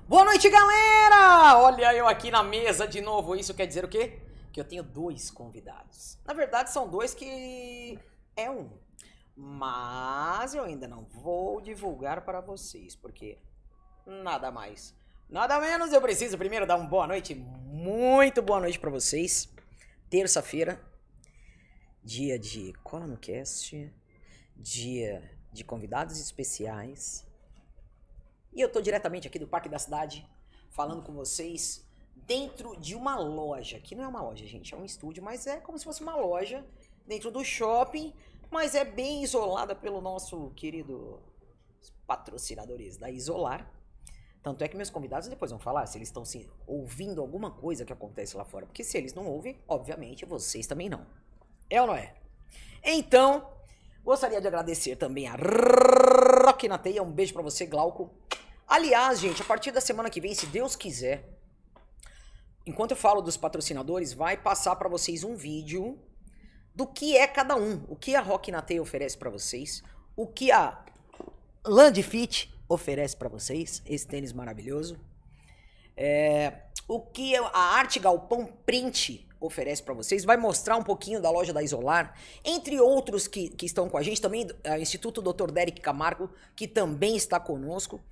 Boa noite, galera! Olha eu aqui na mesa de novo. Isso quer dizer o quê? Que eu tenho dois convidados. Na verdade, são dois que é um. Mas eu ainda não vou divulgar para vocês, porque nada mais, nada menos eu preciso primeiro dar uma boa noite, muito boa noite para vocês. Terça-feira, dia de Cola no Cast, dia de convidados especiais. E eu tô diretamente aqui do Parque da Cidade, falando com vocês dentro de uma loja, que não é uma loja, gente, é um estúdio, mas é como se fosse uma loja dentro do shopping, mas é bem isolada pelo nosso querido patrocinadores da Isolar. Tanto é que meus convidados depois vão falar se eles estão ouvindo alguma coisa que acontece lá fora, porque se eles não ouvem, obviamente vocês também não. É ou não é? Então, gostaria de agradecer também a Rock na Teia, um beijo pra você, Glauco. Aliás, gente, a partir da semana que vem, se Deus quiser, enquanto eu falo dos patrocinadores, vai passar pra vocês um vídeo do que é cada um, o que a Rock na Teia oferece pra vocês, o que a Land Fit oferece pra vocês, esse tênis maravilhoso, o que a Arte Galpão Print oferece pra vocês, vai mostrar um pouquinho da loja da Isolar, entre outros que estão com a gente, também o Instituto Dr. Derek Camargo, que também está conosco.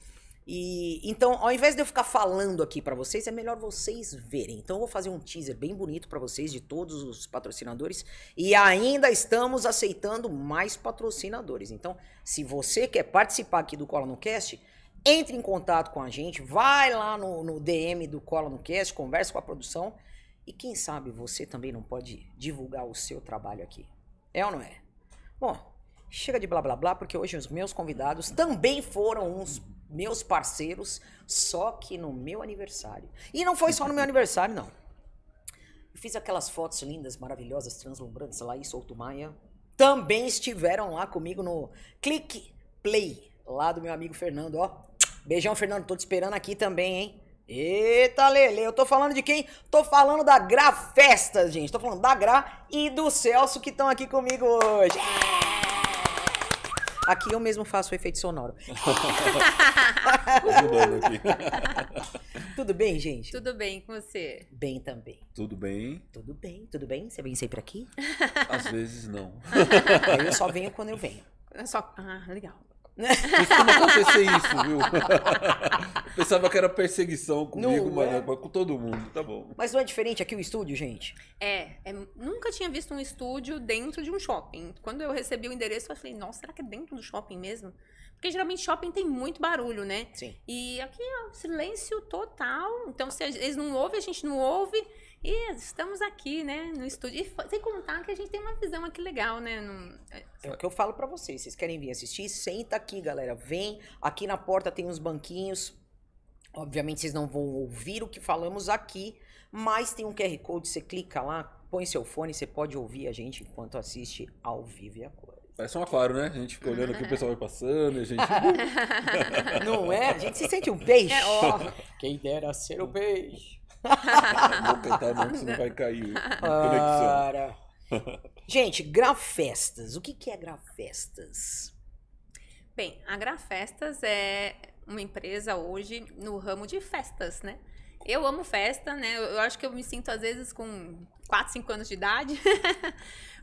E então, ao invés de eu ficar falando aqui pra vocês, é melhor vocês verem. Então eu vou fazer um teaser bem bonito pra vocês de todos os patrocinadores e ainda estamos aceitando mais patrocinadores. Então, se você quer participar aqui do Cola no Cast, entre em contato com a gente, vai lá no DM do Cola no Cast, conversa com a produção e quem sabe você também não pode divulgar o seu trabalho aqui. É ou não é? Bom, chega de blá blá blá, porque hoje os meus convidados também foram uns meus parceiros, só que no meu aniversário. E não foi só no meu aniversário, não. Eu fiz aquelas fotos lindas, maravilhosas, translumbrantes, Laís Souto Maia. Também estiveram lá comigo no Click Play, lá do meu amigo Fernando, ó. Beijão, Fernando, tô te esperando aqui também, hein? Eita, Lele, eu tô falando de quem? Tô falando da Gra Festas, gente. Tô falando da Gra e do Celso que estão aqui comigo hoje. Aqui eu mesmo faço o efeito sonoro. Aqui. Tudo bem, gente? Tudo bem com você? Bem também. Tudo bem? Tudo bem, tudo bem. Você vem sempre aqui? Às vezes não. Eu só venho quando eu venho. Legal. Costuma acontecer isso, viu? Eu pensava que era perseguição comigo, mas é com todo mundo, tá bom. Mas não é diferente aqui o estúdio, gente? Nunca tinha visto um estúdio dentro de um shopping. Quando eu recebi o endereço, eu falei, nossa, será que é dentro do shopping mesmo? Porque geralmente shopping tem muito barulho, né? Sim. E aqui é silêncio total. Então, se eles não ouvem, a gente não ouve. E estamos aqui, né, no estúdio. E sem contar que a gente tem uma visão aqui legal, né? É o que eu falo pra vocês. Vocês querem vir assistir? Senta aqui, galera. Vem. Aqui na porta tem uns banquinhos. Obviamente vocês não vão ouvir o que falamos aqui, mas tem um QR Code, você clica lá, põe seu fone, você pode ouvir a gente enquanto assiste ao vivo e a cores. Parece um aquário, né? A gente fica olhando aqui, o pessoal vai passando e a gente... Não é? A gente se sente um peixe. Quem dera ser o peixe. Vou tentar não, que senão vai cair a conexão. Gente, Gra Festas. O que é Gra Festas? Bem, a Gra Festas é uma empresa hoje no ramo de festas, né? Eu amo festa, né? Eu acho que eu me sinto às vezes com 4, 5 anos de idade,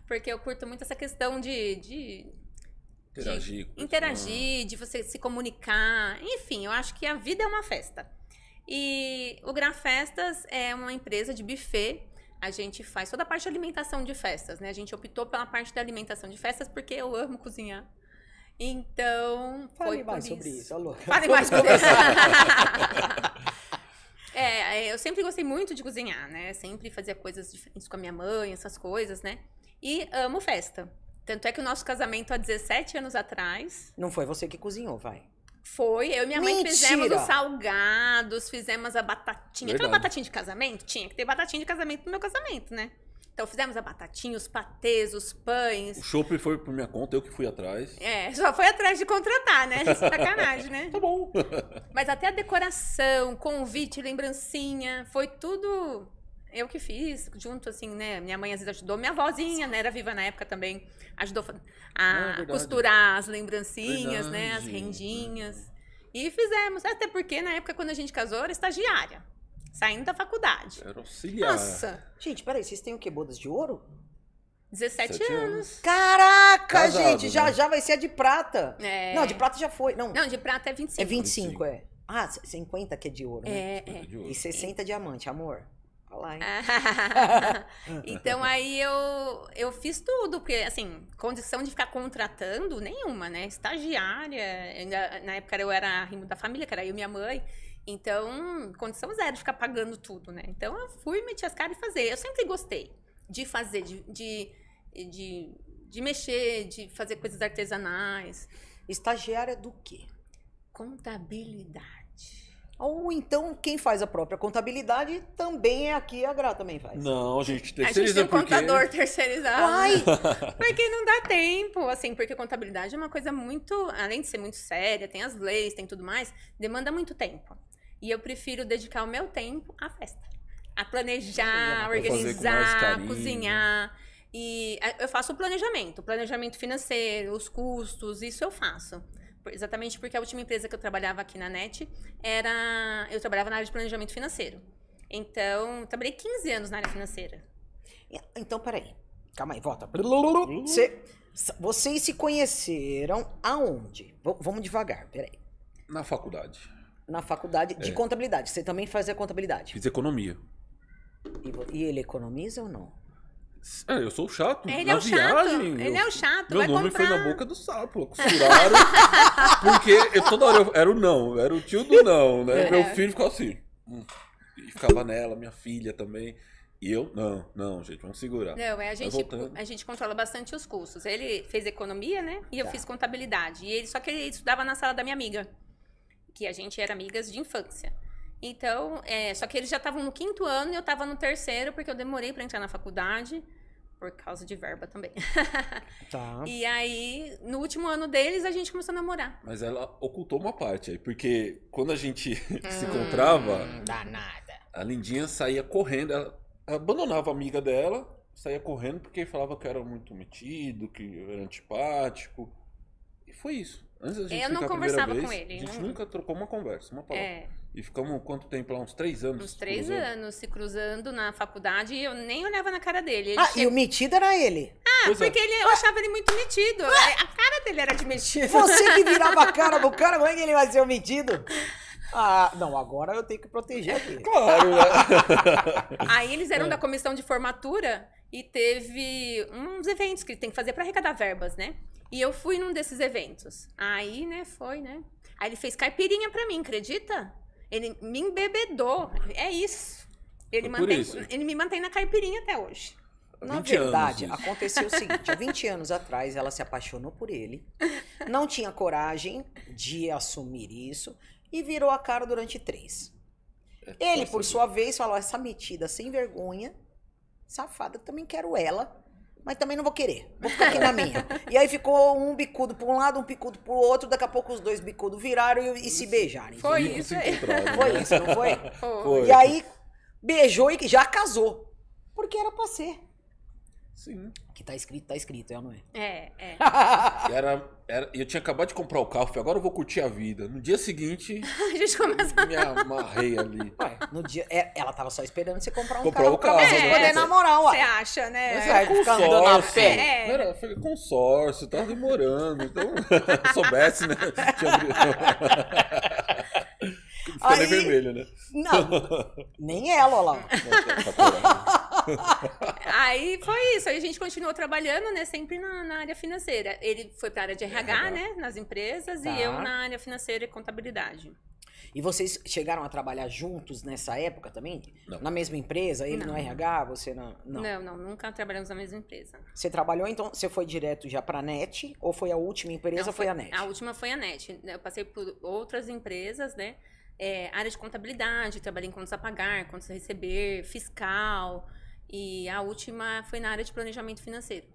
porque eu curto muito essa questão de interagir, de você se comunicar. Enfim, eu acho que a vida é uma festa. E o Gra Festas é uma empresa de buffet. A gente faz toda a parte de alimentação de festas, né? A gente optou pela parte da alimentação de festas porque eu amo cozinhar. Então, Fale mais sobre isso, alô. Fale mais sobre isso. Eu sempre gostei muito de cozinhar, né? Sempre fazia coisas diferentes com a minha mãe, essas coisas, né? E amo festa. Tanto é que o nosso casamento há 17 anos atrás... Não foi você que cozinhou, vai? Foi, eu e minha mãe Mentira! fizemos os salgados, fizemos a batatinha. Verdade. Aquela batatinha de casamento? Tinha que ter batatinha de casamento no meu casamento, né? Então fizemos a batatinha, os patês, os pães. O chopp foi por minha conta, eu que fui atrás. Só foi atrás de contratar, né? Sacanagem, né? Tá bom. Mas até a decoração, convite, lembrancinha, foi tudo eu que fiz, junto assim, né? Minha mãe às vezes ajudou, minha avózinha, né? Era viva na época também, ajudou a costurar as lembrancinhas, né? As rendinhas. E fizemos, até porque na época quando a gente casou, eu era estagiária, saindo da faculdade. Era auxiliar. Nossa, Gente, peraí, vocês têm o quê? Bodas de ouro? 17 7 anos. Caraca, Casado, gente, já né? já vai ser a de prata. É. Não, de prata já foi. Não, Não, de prata é 25. é 25, é. Ah, 50 que é de ouro, né? É. De ouro. E 60 diamante, amor. Olha lá, hein? Então aí eu fiz tudo, porque assim, condição de ficar contratando, nenhuma, né? Estagiária, ainda, na época eu era arrimo da família, que era eu e minha mãe. Então, condição zero de ficar pagando tudo, né? Então eu fui, meti as caras e fazer. Eu sempre gostei de fazer, de mexer, de fazer coisas artesanais. Estagiária do quê? Contabilidade. Ou então, quem faz a própria contabilidade também é aqui, a Gra também faz. Não, a gente A gente terceiriza tem um porque... contador terceirizado. Uai! Porque não dá tempo, assim, porque contabilidade é uma coisa muito, além de ser muito séria, tem as leis, tem tudo mais, demanda muito tempo. E eu prefiro dedicar o meu tempo à festa. A planejar, Pra fazer com mais organizar, carinho. cozinhar. E eu faço o planejamento financeiro, os custos, isso eu faço. Exatamente porque a última empresa que eu trabalhava aqui na NET eu trabalhava na área de planejamento financeiro. Então, eu trabalhei 15 anos na área financeira. Então, peraí. Calma aí, volta. Vocês se conheceram aonde? Vamos devagar, peraí. Na faculdade. Na faculdade de contabilidade. Você também fazia contabilidade. Fiz economia. E ele economiza ou não? Eu sou o chato. Ele na é o chato. viagem, Ele é o chato. Meu vai nome comprar. foi na boca do sapo. Costuraram. Porque toda hora era o não. Era o tio do não, né? Meu filho ficava assim. E ficava nela, minha filha também. E eu, não, gente, vamos segurar. Não, voltando. a gente controla bastante os custos. Ele fez economia, né? E eu fiz contabilidade. Só que ele estudava na sala da minha amiga. Que a gente era amigas de infância. Então, só que eles já estavam no 5º ano e eu estava no 3º, porque eu demorei para entrar na faculdade, por causa de verba também. Tá. E aí, no último ano deles, a gente começou a namorar. Mas ela ocultou uma parte aí. Porque quando a gente se encontrava, Dá nada. a Lindinha saía correndo. Ela abandonava a amiga dela, saía correndo porque falava que eu era muito metido, que eu era antipático. E foi isso. Antes da gente Eu não ficar a conversava primeira com vez, ele, a gente não- nunca trocou uma conversa, uma palavra. É, E ficamos quanto tempo lá? Uns 3 anos? uns 3 cruzando. anos se cruzando na faculdade e eu nem olhava na cara dele. Ele E o metido era ele. Pois é. porque eu achava ele muito metido. A cara dele era de metido. Você que virava a cara do cara, como é que ele vai ser o metido? Ah, não, agora eu tenho que proteger aqui. Claro, né? Aí eles eram da comissão de formatura e teve uns eventos que tem que fazer para arrecadar verbas, né? E eu fui num desses eventos. Aí, né, foi, né? Aí ele fez caipirinha pra mim, acredita? Ele me embebedou. É isso. Ele, Foi por isso. ele me mantém na caipirinha até hoje. Na 20 anos verdade, isso. aconteceu o seguinte: há 20 anos atrás ela se apaixonou por ele, não tinha coragem de assumir isso e virou a cara durante 3. Ele, por sua vez, falou: essa metida sem vergonha, safada, também quero ela, mas também não vou querer, vou ficar aqui na minha. E aí ficou um bicudo por um lado, um bicudo pro outro, daqui a pouco os dois bicudos viraram e se beijaram. Foi entendeu? isso Se aí. encontraram, Foi né? isso, não foi? Foi. E aí beijou e já casou. Porque era pra ser. Sim. Que tá escrito, não é? É. Eu tinha acabado de comprar o carro, falei, agora eu vou curtir a vida. No dia seguinte, A gente começa. me amarrei ali. Ué, no dia, ela tava só esperando você comprar um Comprar carro o pra carro, vocês né? poderem namorar, Você ué. acha, né? Mas vai Era ficar andando a consórcio. pé. Foi consórcio, tava demorando. Então, se soubesse, né? Fica nem Aí- vermelho, né? Não, nem ela, olha lá. Aí foi isso. Aí a gente continuou trabalhando, né? Sempre na área financeira. Ele foi pra área de RH, né? Nas empresas. Tá. E eu na área financeira e contabilidade. E vocês chegaram a trabalhar juntos nessa época também? Não. Na mesma empresa? Ele no Não. RH, você na... Não. Não, nunca trabalhamos na mesma empresa. Você trabalhou, então, você foi direto já pra NET? Ou foi a última empresa, Não, foi a NET? A última foi a NET. Eu passei por outras empresas, né? Área de contabilidade, trabalhei em contas a pagar, contas a receber, fiscal. E a última foi na área de planejamento financeiro.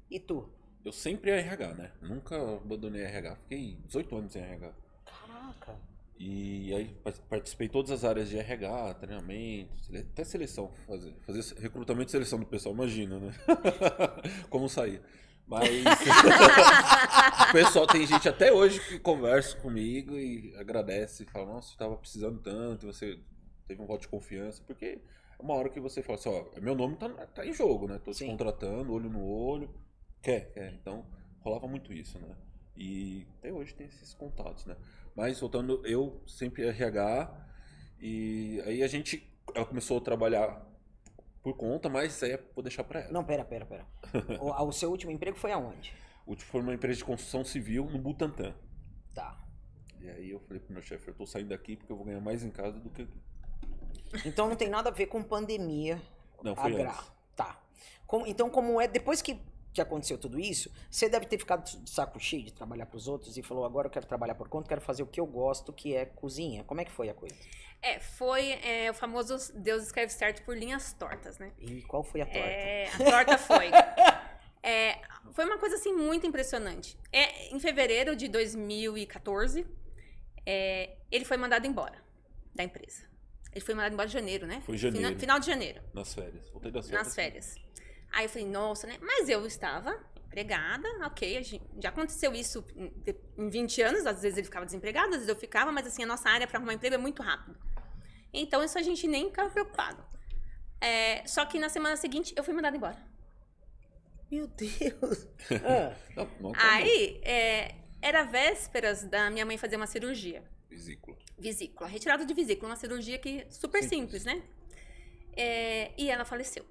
E tu? Eu sempre ia RH, né? Nunca abandonei RH. Fiquei 18 anos em RH. Caraca. E aí participei de todas as áreas de RH, treinamento, até seleção, fazer recrutamento e seleção do pessoal, imagina, né? Como sair. Mas o pessoal, tem gente até hoje que conversa comigo e agradece, fala, nossa, eu tava precisando tanto, você teve um voto de confiança, porque é uma hora que você fala assim, ó, meu nome tá em jogo, né? Tô te contratando, olho no olho, quer. Então, rolava muito isso, né? E até hoje tem esses contatos, né? Mas voltando, eu sempre RH, e aí ela começou a trabalhar por conta, mas isso aí vou deixar pra ela. Não, pera. O seu último emprego foi aonde? O último foi uma empresa de construção civil no Butantã. Tá. E aí eu falei pro meu chefe, eu tô saindo daqui porque eu vou ganhar mais em casa do que aqui. Então não tem nada a ver com pandemia. Não, foi antes. Tá. Então, como é, depois que aconteceu tudo isso, você deve ter ficado de saco cheio de trabalhar pros outros e falou, agora eu quero trabalhar por conta, quero fazer o que eu gosto, que é cozinha. Como é que foi a coisa? Foi o famoso Deus escreve certo por linhas tortas, né? E qual foi a torta? A torta foi. Foi uma coisa, assim, muito impressionante. Em fevereiro de 2014, ele foi mandado embora da empresa. Ele foi mandado embora em janeiro, né? Foi em janeiro. Final de janeiro. Nas férias. Voltei das férias. Nas férias. Aí eu falei, nossa, né? Mas eu estava empregada, ok. Já aconteceu isso em 20 anos. Às vezes ele ficava desempregado, às vezes eu ficava. Mas, assim, a nossa área para arrumar emprego é muito rápido. Então, isso a gente nem ficava preocupado. Só que na semana seguinte, eu fui mandada embora. Meu Deus! Não, Aí, era vésperas da minha mãe fazer uma cirurgia. Vesícula. Retirada de vesícula. Uma cirurgia que super simples, né? E ela faleceu.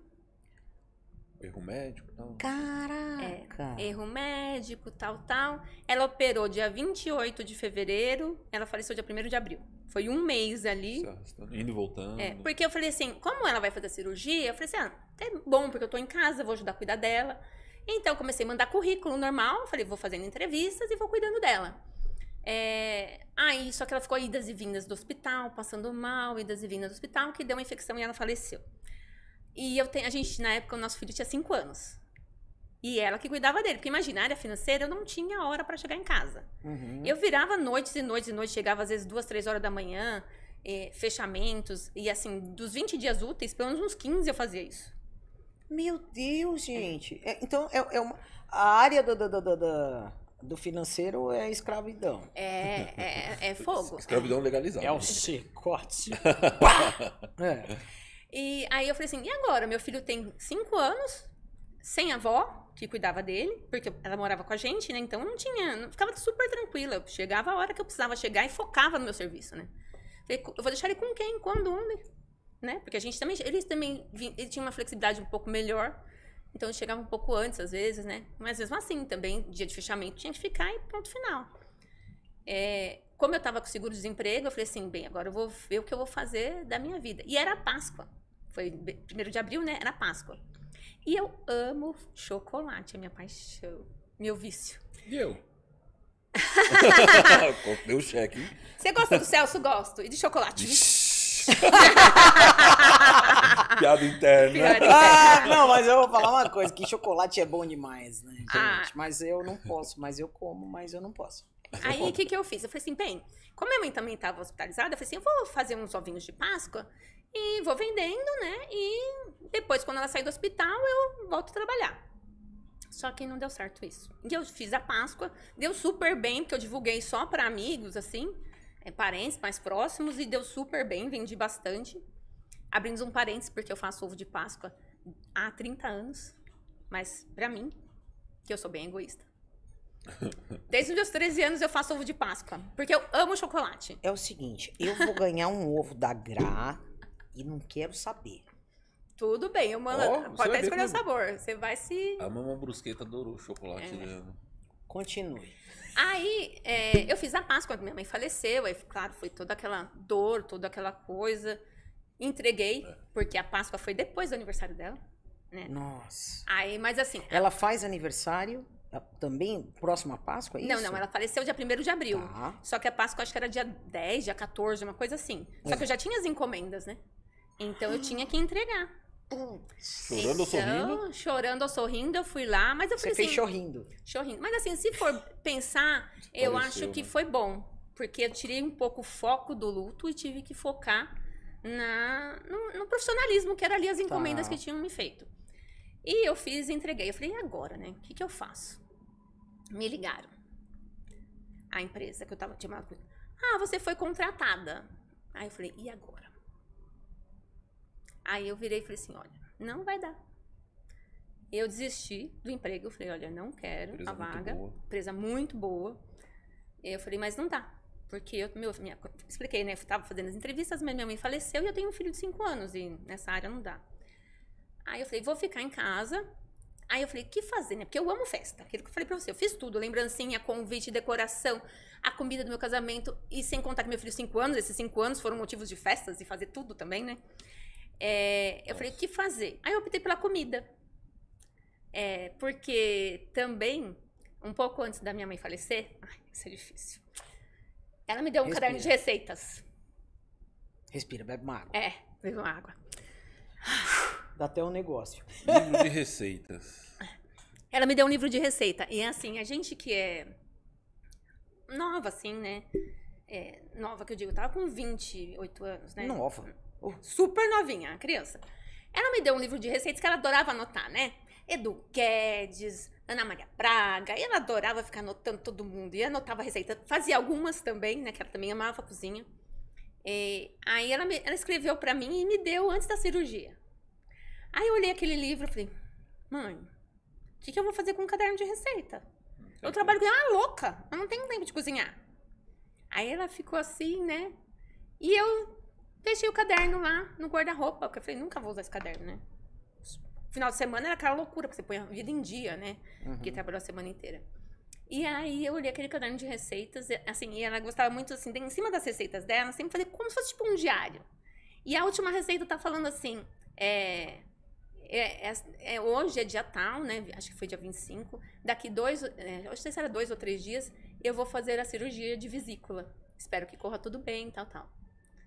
Erro médico, tal. Caraca! Erro médico, tal. Ela operou dia 28 de fevereiro. Ela faleceu dia 1º de abril. Foi um mês ali. Indo e voltando. Porque eu falei assim, como ela vai fazer a cirurgia, eu falei assim, é bom, porque eu tô em casa, vou ajudar a cuidar dela. Então, eu comecei a mandar currículo normal, falei, vou fazendo entrevistas e vou cuidando dela. Só que ela ficou idas e vindas do hospital, passando mal, idas e vindas do hospital, que deu uma infecção e ela faleceu. E a gente, na época, o nosso filho tinha 5 anos. E ela que cuidava dele. Porque imagina, a área financeira, eu não tinha hora para chegar em casa. Uhum. Eu virava noites e noites e noites, chegava às vezes 2, 3 horas da manhã, fechamentos. E assim, dos 20 dias úteis, pelo menos uns 15 eu fazia isso. Meu Deus, gente. Então, a área do financeiro é escravidão. É fogo. Escravidão legalizada. É o chicote. E aí eu falei assim, e agora? Meu filho tem 5 anos, sem avó, que cuidava dele, porque ela morava com a gente, né? Então não ficava super tranquila. Eu chegava a hora que eu precisava chegar e focava no meu serviço, né? Falei, eu vou deixar ele com quem? Quando? Onde? Né? Porque a gente também, ele tinha uma flexibilidade um pouco melhor. Então eu chegava um pouco antes, às vezes, né? Mas mesmo assim, também, dia de fechamento, tinha que ficar e ponto final. Como eu estava com seguro-desemprego, eu falei assim, bem, agora eu vou ver o que eu vou fazer da minha vida. E era Páscoa. Foi 1º de abril, né? Era Páscoa. E eu amo chocolate, é minha paixão, meu vício. E eu? Deu um cheque, hein? Você gosta do Celso? Gosto. E de chocolate? Piada interna. Não, mas eu vou falar uma coisa, que chocolate é bom demais, né, gente? Mas eu não posso, mas eu como, mas eu não posso. Aí, o que eu fiz? Eu falei assim, bem, como minha mãe também estava hospitalizada, eu falei assim, eu vou fazer uns ovinhos de Páscoa e vou vendendo, né? E depois, quando ela sair do hospital, eu volto a trabalhar. Só que não deu certo isso. E eu fiz a Páscoa, deu super bem, porque eu divulguei só para amigos, assim, parentes mais próximos, e deu super bem, vendi bastante. Abrindo um parênteses, porque eu faço ovo de Páscoa há 30 anos. Mas, pra mim, que eu sou bem egoísta. Desde os meus 13 anos eu faço ovo de Páscoa, porque eu amo chocolate. É o seguinte, eu vou ganhar um ovo da Gra e não quero saber. Tudo bem, eu mando. Pode até escolher o sabor. Você vai se. A mamãe brusqueta adorou o chocolate dela. Continue. Aí, eu fiz a Páscoa, minha mãe faleceu, aí, claro, foi toda aquela dor, toda aquela coisa. Entreguei, porque a Páscoa foi depois do aniversário dela, né? Nossa. Aí, mas assim... Ela faz aniversário também próximo à Páscoa, é isso? Não, ela faleceu dia 1º de abril. Tá. Só que a Páscoa acho que era dia 10, dia 14, uma coisa assim. Só que eu já tinha as encomendas, né? Então eu tinha que entregar. Chorando ou sorrindo? Chorando ou sorrindo, eu fui lá, mas eu falei assim... Você fez chorrindo. Chorrindo. Mas assim, se for pensar, eu acho que foi bom. Porque eu tirei um pouco o foco do luto e tive que focar no profissionalismo, que era ali as encomendas que tinham me feito. E eu fiz e entreguei. Eu falei, e agora, né? O que eu faço? Me ligaram. A empresa que eu tinha uma coisa. Ah, você foi contratada. Aí eu falei, e agora? Aí eu virei e falei assim, olha, não vai dar. Eu desisti do emprego. Eu falei, olha, não quero a vaga. Empresa muito boa. Eu falei, mas não dá. Porque eu expliquei, né? Eu estava fazendo as entrevistas, mas minha mãe faleceu e eu tenho um filho de 5 anos. E nessa área não dá. Aí eu falei, vou ficar em casa. Aí eu falei, o que fazer, né? Porque eu amo festa. Aquilo que eu falei pra você. Eu fiz tudo. Lembrancinha, convite, decoração, a comida do meu casamento. E sem contar que meu filho 5 anos. Esses 5 anos foram motivos de festas e fazer tudo também, né? Eu falei, o que fazer? Aí eu optei pela comida. Porque também, um pouco antes da minha mãe falecer... Ai, isso é difícil. Ela me deu um caderno de receitas. Respira, bebe uma água. Bebe uma água. Dá até um negócio. Livro de receitas. Ela me deu um livro de receita. E assim, a gente que é nova, assim, né? Nova, que eu digo, eu tava com 28 anos, né? Nova. Super novinha, criança. Ela me deu um livro de receitas que ela adorava anotar, né? Edu Guedes, Ana Maria Braga. E ela adorava ficar anotando todo mundo. E anotava receita. Fazia algumas também, né? Que ela também amava a cozinha. Aí ela escreveu pra mim e me deu antes da cirurgia. Aí eu olhei aquele livro e falei, mãe, o que eu vou fazer com um caderno de receita? Eu trabalho com uma louca, eu não tenho tempo de cozinhar. Aí ela ficou assim, né? E eu deixei o caderno lá no guarda-roupa, porque eu falei, nunca vou usar esse caderno, né? Final de semana era aquela loucura, porque você põe a vida em dia, né? Porque trabalhou a semana inteira. E aí eu olhei aquele caderno de receitas, assim, e ela gostava muito, assim, em cima das receitas dela, sempre fazia como se fosse tipo um diário. E a última receita tá falando assim, hoje é dia tal, né? Acho que foi dia 25. Daqui não sei se era 2 ou 3 dias, eu vou fazer a cirurgia de vesícula. Espero que corra tudo bem, tal.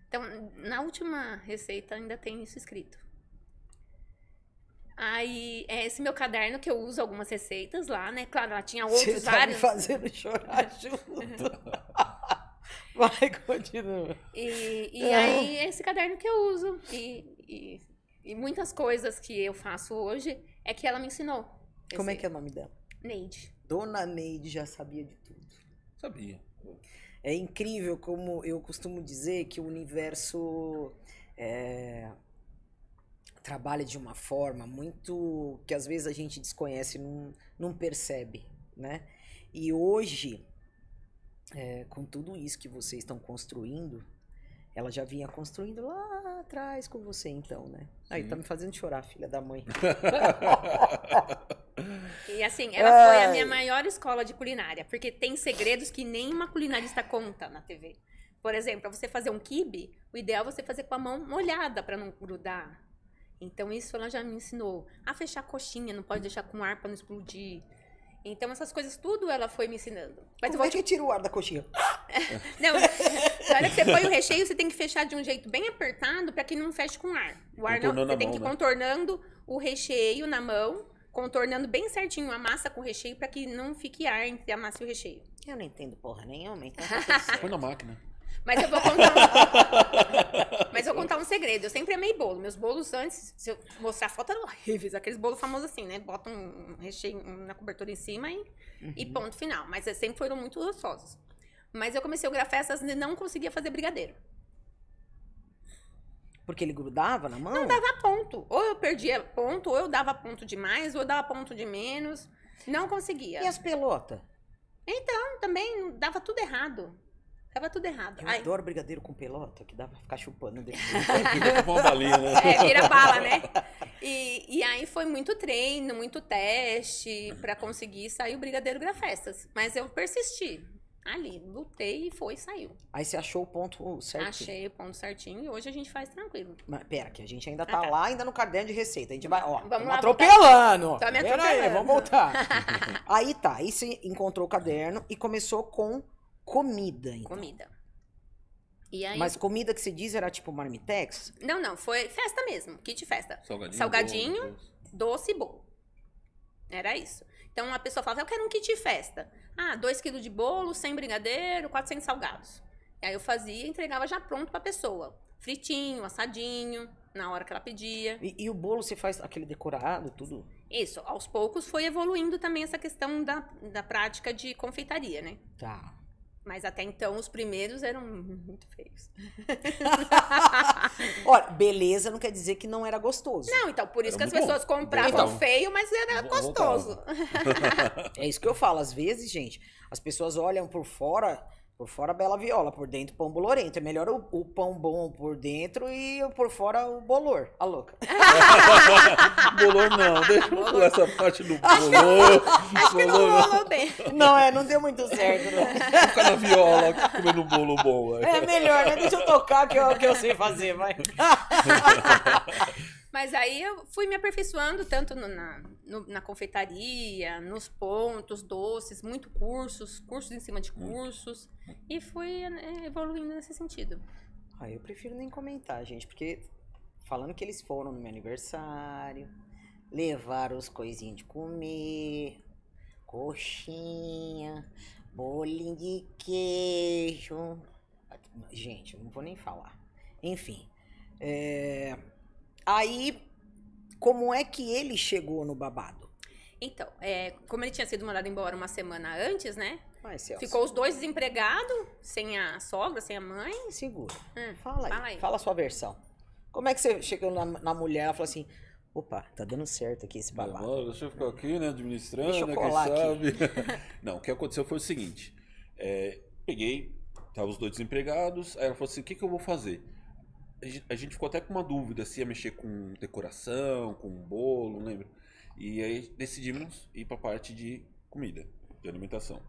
Então, na última receita ainda tem isso escrito. Aí, esse meu caderno que eu uso algumas receitas lá, né? Claro, ela tinha outros vários. Você tá me fazendo chorar junto. Vai, continua. E aí, esse caderno que eu uso. E muitas coisas que eu faço hoje é que ela me ensinou. Como é que é o nome dela? Neide. Dona Neide já sabia de tudo. Sabia. É incrível como eu costumo dizer que o universo trabalha de uma forma muito que às vezes a gente desconhece, não percebe, né? E hoje, com tudo isso que vocês estão construindo, ela já vinha construindo lá atrás com você, então, né? Aí, tá me fazendo chorar, filha da mãe. E assim, ela foi a minha maior escola de culinária, porque tem segredos que nenhuma culinarista conta na TV. Por exemplo, para você fazer um quibe, o ideal é você fazer com a mão molhada para não grudar. Então, isso ela já me ensinou. A fechar a coxinha, não pode deixar com ar para não explodir. Então, essas coisas tudo ela foi me ensinando. Mas Como é que tira o ar da coxinha? Não, na hora que você põe o recheio, você tem que fechar de um jeito bem apertado para que não feche com ar. O ar não, você tem que ir contornando o recheio na mão, contornando bem certinho a massa com o recheio para que não fique ar entre a massa e o recheio. Eu não entendo porra nenhuma, então tá tudo certo. Põe na máquina. Mas eu vou contar um segredo. Eu sempre amei bolo. Meus bolos antes, se eu mostrar a foto, eram horríveis. Aqueles bolos famosos assim, né? Botam um recheio na cobertura em cima e ponto final. Mas sempre foram muito gostosos. Mas eu comecei o Grafestas e não conseguia fazer brigadeiro. Porque ele grudava na mão? Não dava ponto. Ou eu perdia ponto, ou eu dava ponto de mais, ou eu dava ponto de menos. Não conseguia. E as pelotas? Então, também dava tudo errado. Tava tudo errado. Eu adoro brigadeiro com pelota, que dá pra ficar chupando depois. Vira uma balinha, né? Vira bala, né? E aí foi muito treino, muito teste pra conseguir sair o brigadeiro Grafestas. Mas eu persisti. Ali, lutei e saiu. Aí você achou o ponto certinho? Achei o ponto certinho e hoje a gente faz tranquilo. Mas pera, que a gente ainda tá lá, ainda no caderno de receita. A gente vai, ó, vamos lá, atropelando. Tá me Pera atropelando. aí, vamos voltar. Aí tá, aí você encontrou o caderno e começou com comida, então. Comida. E aí, Mas comida que você diz era tipo marmitex? Não, foi festa mesmo, kit festa. Salgadinho, Salgadinho, doce e bolo. Era isso. Então a pessoa falava, eu quero um kit festa. 2 kg de bolo, 100 brigadeiro, 400 salgados. E aí eu fazia e entregava já pronto pra pessoa. Fritinho, assadinho, na hora que ela pedia. E o bolo você faz aquele decorado, tudo? Isso, aos poucos foi evoluindo também essa questão da prática de confeitaria, né? Tá. Mas até então os primeiros eram muito feios. Olha, beleza não quer dizer que não era gostoso. Não, então por isso Era que as muito pessoas bom. compravam Voltava. feio, mas era gostoso. É isso que eu falo. Às vezes, gente, as pessoas olham por fora bela viola, por dentro pão bolorento. É melhor o pão bom por dentro e por fora o bolor. A louca. Bolor não, deixa eu pular essa parte do bolor. Acho que não Bolor rolou bem. Não deu muito certo, né? Vou ficar na viola comendo um bolo bom. É melhor, né? Deixa eu tocar que eu sei fazer, vai. Mas aí eu fui me aperfeiçoando tanto na confeitaria, nos pontos, doces, cursos em cima de cursos. E fui evoluindo nesse sentido. Ah, eu prefiro nem comentar, gente, porque falando que eles foram no meu aniversário, levaram os coisinhos de comer, coxinha, bolinho de queijo. Gente, eu não vou nem falar. Enfim, aí, como é que ele chegou no babado? Então, como ele tinha sido mandado embora uma semana antes, né? Vai, Celso. Ficou os dois desempregados, sem a sogra, sem a mãe. Segura. Fala Fala aí. a sua versão. Como é que você chegou na mulher e falou assim, opa, tá dando certo aqui esse babado? Agora, deixa eu ficar aqui, né, administrando, Deixa eu né, colar quem sabe. Não, o que aconteceu foi o seguinte. Peguei, tava os dois desempregados, aí ela falou assim, o que eu vou fazer? A gente ficou até com uma dúvida se ia mexer com decoração, com bolo, não lembro. E aí decidimos ir pra parte de comida, de alimentação.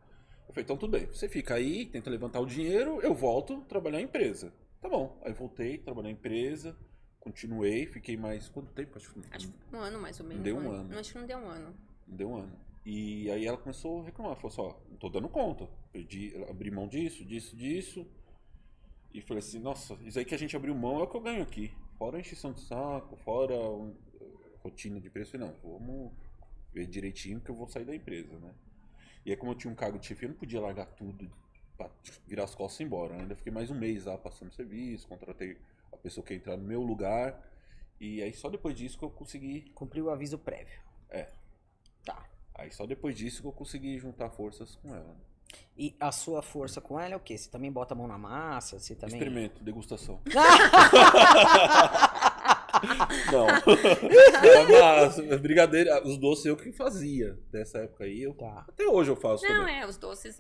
Eu falei, então tudo bem, você fica aí, tenta levantar o dinheiro, eu volto trabalhar em empresa. Tá bom, aí voltei, trabalhar em empresa, continuei, fiquei mais... Quanto tempo? Acho que Um ano mais ou menos. Deu um ano. Não, acho que não deu um ano. não deu um ano. E aí ela começou a reclamar, falou assim, ó, não tô dando conta, abri mão disso. E falei assim, nossa, isso aí que a gente abriu mão é o que eu ganho aqui. Fora a encheção de saco, fora rotina de preço. Falei, não, vamos ver direitinho que eu vou sair da empresa, né? E aí como eu tinha um cargo de chefia, eu não podia largar tudo pra virar as costas e ir embora. Né? Ainda fiquei mais um mês lá passando serviço, contratei a pessoa que ia entrar no meu lugar. E aí só depois disso que eu consegui... Cumpriu o aviso prévio. Tá. Aí só depois disso que eu consegui juntar forças com ela. E a sua força com ela é o quê? Você também bota a mão na massa? Você também... Experimento, degustação. Não. Mas, brigadeiro, os doces eu que fazia. Dessa época aí, Tá. até hoje eu faço Não, também. os doces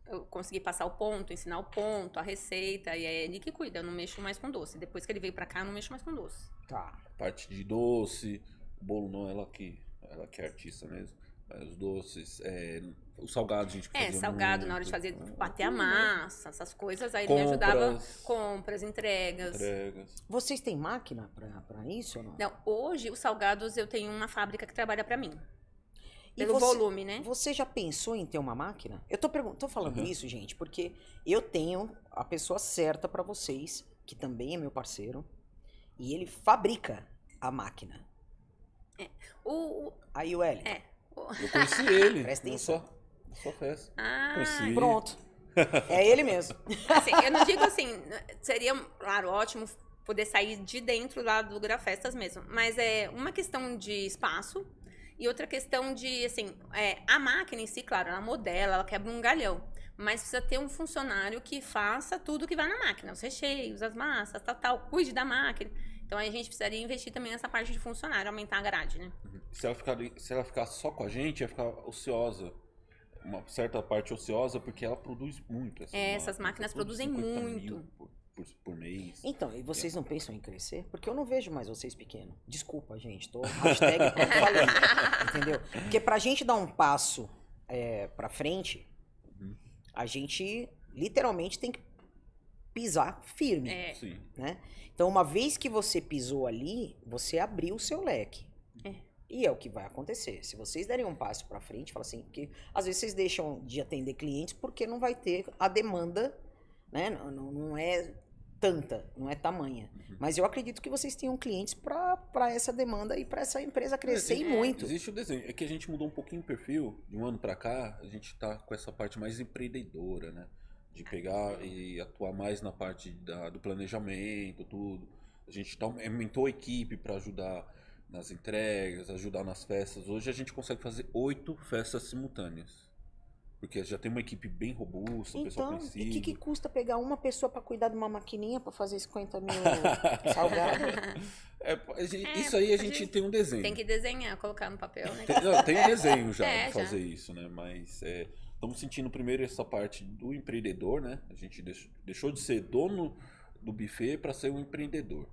eu consegui passar o ponto, ensinar o ponto, a receita, e é ele que cuida, eu não mexo mais com doce. Depois que ele veio pra cá, eu não mexo mais com doce. Tá. Parte de doce, bolo não, ela que é artista mesmo. Mas os doces, os salgados a gente fazia Salgado muito. na hora de fazer, bater a massa, essas coisas, aí ele me ajudava. Compras. Compras, entregas. Vocês têm máquina pra isso ou não? Não, hoje os salgados eu tenho uma fábrica que trabalha pra mim. E Pelo volume, né? Você já pensou em ter uma máquina? Eu tô falando isso, gente, porque eu tenho a pessoa certa pra vocês, que também é meu parceiro, e ele fabrica a máquina. Aí o L. Eu conheci ele. Presta atenção. Só festa. Ah, Pronto. É ele mesmo. assim, eu não digo assim, seria, claro, ótimo poder sair de dentro lá do Grafestas mesmo, mas é uma questão de espaço e outra questão de, assim, a máquina em si, claro, ela modela, ela quebra um galhão, mas precisa ter um funcionário que faça tudo que vai na máquina, os recheios, as massas, tal, cuide da máquina. Então a gente precisaria investir também nessa parte de funcionário, aumentar a grade, né? Se ela ficar só com a gente, ia ficar ociosa. Uma certa parte ociosa, porque ela produz muito. Essas máquinas produzem 50 muito. mil por mês. Então, e vocês não pensam em crescer? Porque eu não vejo mais vocês pequenos. Desculpa, gente. Tô hashtag falando. Entendeu? Porque pra gente dar um passo pra frente, a gente literalmente tem que pisar firme. Sim. Né? Então, uma vez que você pisou ali, você abriu o seu leque. E é o que vai acontecer. Se vocês derem um passo pra frente, fala assim, porque às vezes vocês deixam de atender clientes porque não vai ter a demanda, né? Não é tanta, não é tamanha. Mas eu acredito que vocês tenham clientes pra essa demanda e pra essa empresa crescer e muito. Existe o desenho. É que a gente mudou um pouquinho o perfil. De um ano pra cá, a gente tá com essa parte mais empreendedora, né? De pegar e atuar mais na parte do planejamento, tudo. A gente aumentou a equipe pra ajudar nas entregas, ajudar nas festas. Hoje a gente consegue fazer 8 festas simultâneas. Porque já tem uma equipe bem robusta, o pessoal Então, conhecido. e o que custa pegar uma pessoa pra cuidar de uma maquininha pra fazer 50 mil salgados? Isso aí a gente tem um desenho. Tem que desenhar, colocar no papel, né? Tem um desenho já É, de fazer isso, né? Mas estamos sentindo primeiro essa parte do empreendedor, né? A gente deixou de ser dono do buffet para ser um empreendedor.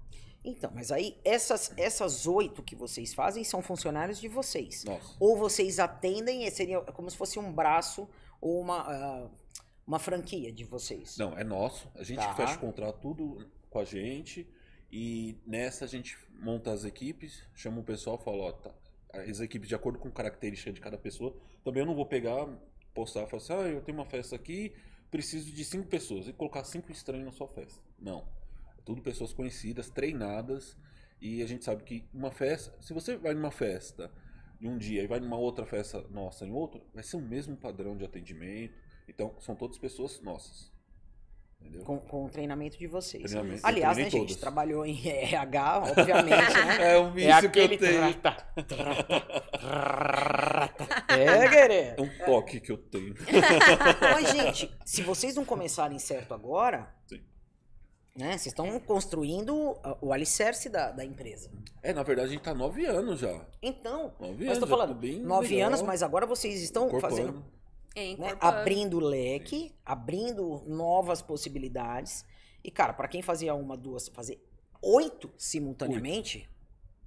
Então, mas aí essas 8 que vocês fazem são funcionários de vocês. Nossa. Ou vocês atendem, seria como se fosse um braço ou uma franquia de vocês. Não, é nosso. A gente Tá. fecha o contrato tudo com a gente e nessa a gente monta as equipes, chama o pessoal e fala, ó, tá, as equipes de acordo com a característica de cada pessoa. Também eu não vou pegar, postar e falar assim, eu tenho uma festa aqui, preciso de 5 pessoas e colocar 5 estranhos na sua festa. Não. Tudo pessoas conhecidas, treinadas, e a gente sabe que uma festa, se você vai numa festa em um dia e vai numa outra festa nossa em outro, vai ser o mesmo padrão de atendimento. Então, são todas pessoas nossas. Entendeu? Com o treinamento de vocês. Treinamento. Aliás, Eu né, treinei gente, todas. trabalhou em RH, obviamente, né? É um vício que eu tenho. Querer. É um toque que eu tenho. Mas, gente, se vocês não começarem certo agora, Sim. né? Vocês estão construindo o alicerce da empresa. Na verdade, a gente tá 9 anos já. Então, 9 mas anos, tô já falando, tô bem 9 legal. anos, mas agora vocês estão Incorporando. fazendo, né, Incorporando. abrindo o leque, abrindo novas possibilidades. E, cara, pra quem fazia 1, 2, fazer 8 simultaneamente,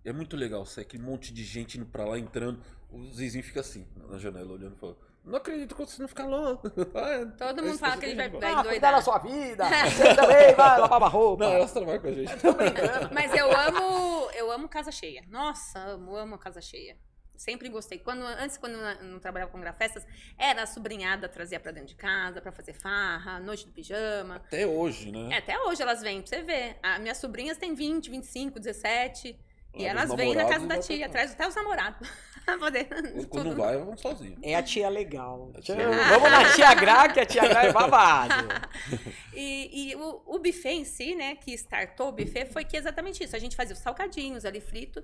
É muito legal, sai aquele monte de gente indo pra lá, entrando. Os vizinhos ficam assim, na janela, olhando e falando, não acredito que você não fica louco. Todo mundo fala que ele vai cuidar da endoidar. sua vida, você também vai lavar uma roupa. Não, elas trabalham com a gente. Mas eu amo casa cheia. Nossa, amo casa cheia. Sempre gostei. Antes, quando eu não trabalhava com grafestas, era a sobrinhada trazia pra dentro de casa, pra fazer farra, noite do pijama. Até hoje, né? Até hoje elas vêm, pra você ver. Minhas sobrinhas têm 20, 25, 17. E Lá elas dos vêm na casa namorados da vai tia, pra traz até os namorados. Pra poder. Quando não vai, vamos sozinho. É a tia legal. tia- Vamos na tia Gra, que a tia Gra é babado. E o buffet em si, né, que startou o buffet, foi que exatamente isso. A gente fazia os salgadinhos ali frito.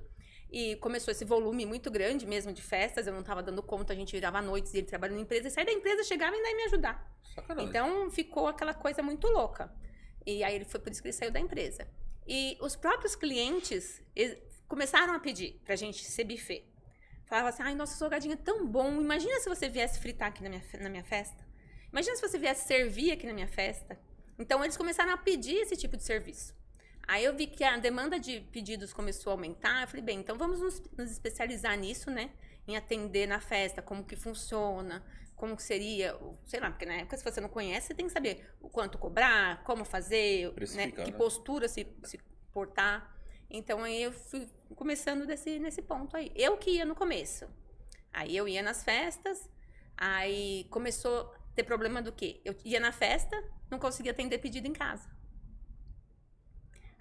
E começou esse volume muito grande mesmo de festas. Eu não estava dando conta, a gente virava noites e ele trabalhando na empresa. E saía da empresa, chegava e ainda ia me ajudar. Sacanagem. Então ficou aquela coisa muito louca. E aí foi por isso que ele saiu da empresa. E os próprios clientes começaram a pedir pra gente ser buffet. Falavam assim, ai, nosso salgadinho é tão bom. Imagina se você viesse fritar aqui na minha festa. Imagina se você viesse servir aqui na minha festa. Então eles começaram a pedir esse tipo de serviço. Aí eu vi que a demanda de pedidos começou a aumentar. Eu falei, bem, então vamos nos especializar nisso, né? Em atender na festa, como que funciona, como que seria, sei lá, porque na época se você não conhece, você tem que saber o quanto cobrar, como fazer, né? Que postura se portar. Então aí eu fui começando nesse ponto aí. Eu que ia no começo. Aí eu ia nas festas, aí começou a ter problema do quê? Eu ia na festa, não conseguia atender pedido em casa.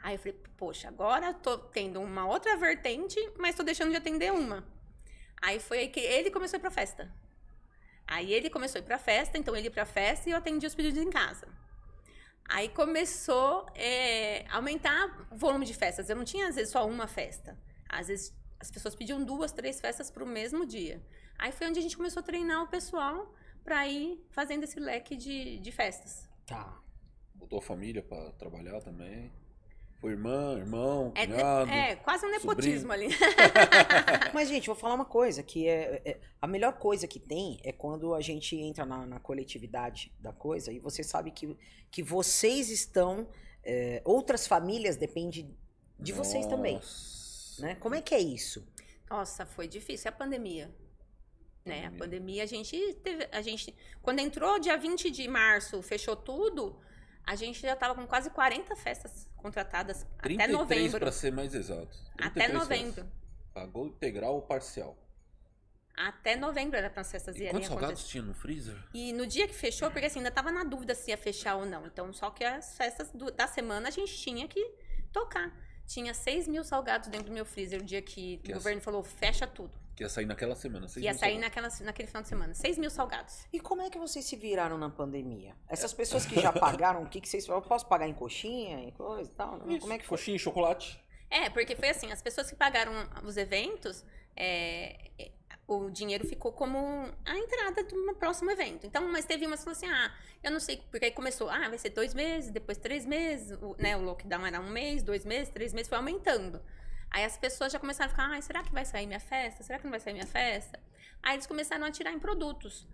Aí eu falei, poxa, agora eu tô tendo uma outra vertente, mas tô deixando de atender uma. Aí foi aí que ele começou a ir pra festa. Aí ele começou a ir pra festa, então ele ia pra festa e eu atendia os pedidos em casa. Aí começou a aumentar o volume de festas. Eu não tinha, às vezes, só uma festa. Às vezes, as pessoas pediam 2, 3 festas pro mesmo dia. Aí foi onde a gente começou a treinar o pessoal pra ir fazendo esse leque de festas. Tá. Botou a família pra trabalhar também. Foi irmão, cunhado. Quase um nepotismo ali. Mas, gente, vou falar uma coisa, que a melhor coisa que tem é quando a gente entra na coletividade da coisa e você sabe que vocês estão... outras famílias dependem de vocês também. Né? Como é que é isso? Nossa, foi difícil. É a pandemia. Né? A pandemia, a gente... Quando entrou dia 20 de março, fechou tudo... A gente já estava com quase 40 festas contratadas até novembro. Para ser mais exato. Até novembro. Festas. Pagou integral ou parcial? Até novembro era para as festas irem quantos acontecer. salgados tinha no freezer? E no dia que fechou, porque assim, ainda estava na dúvida se ia fechar ou não. Então, só que as festas da semana a gente tinha que tocar. Tinha 6 mil salgados dentro do meu freezer o dia que o governo falou, fecha tudo. Que ia sair naquela semana. Ia sair naquele final de semana. 6 mil salgados. E como é que vocês se viraram na pandemia? Essas pessoas que já pagaram, o que vocês... Eu posso pagar em coxinha, em coisa e tal? Não? Como é que foi? Coxinha e chocolate. Porque foi assim, as pessoas que pagaram os eventos, o dinheiro ficou como a entrada de um próximo evento. Então, mas teve umas que falaram assim, eu não sei, porque aí começou, vai ser 2 meses, depois 3 meses, o lockdown era 1 mês, 2 meses, 3 meses, foi aumentando. Aí as pessoas já começaram a ficar, será que vai sair minha festa? Será que não vai sair minha festa? Aí eles começaram a tirar em produtos.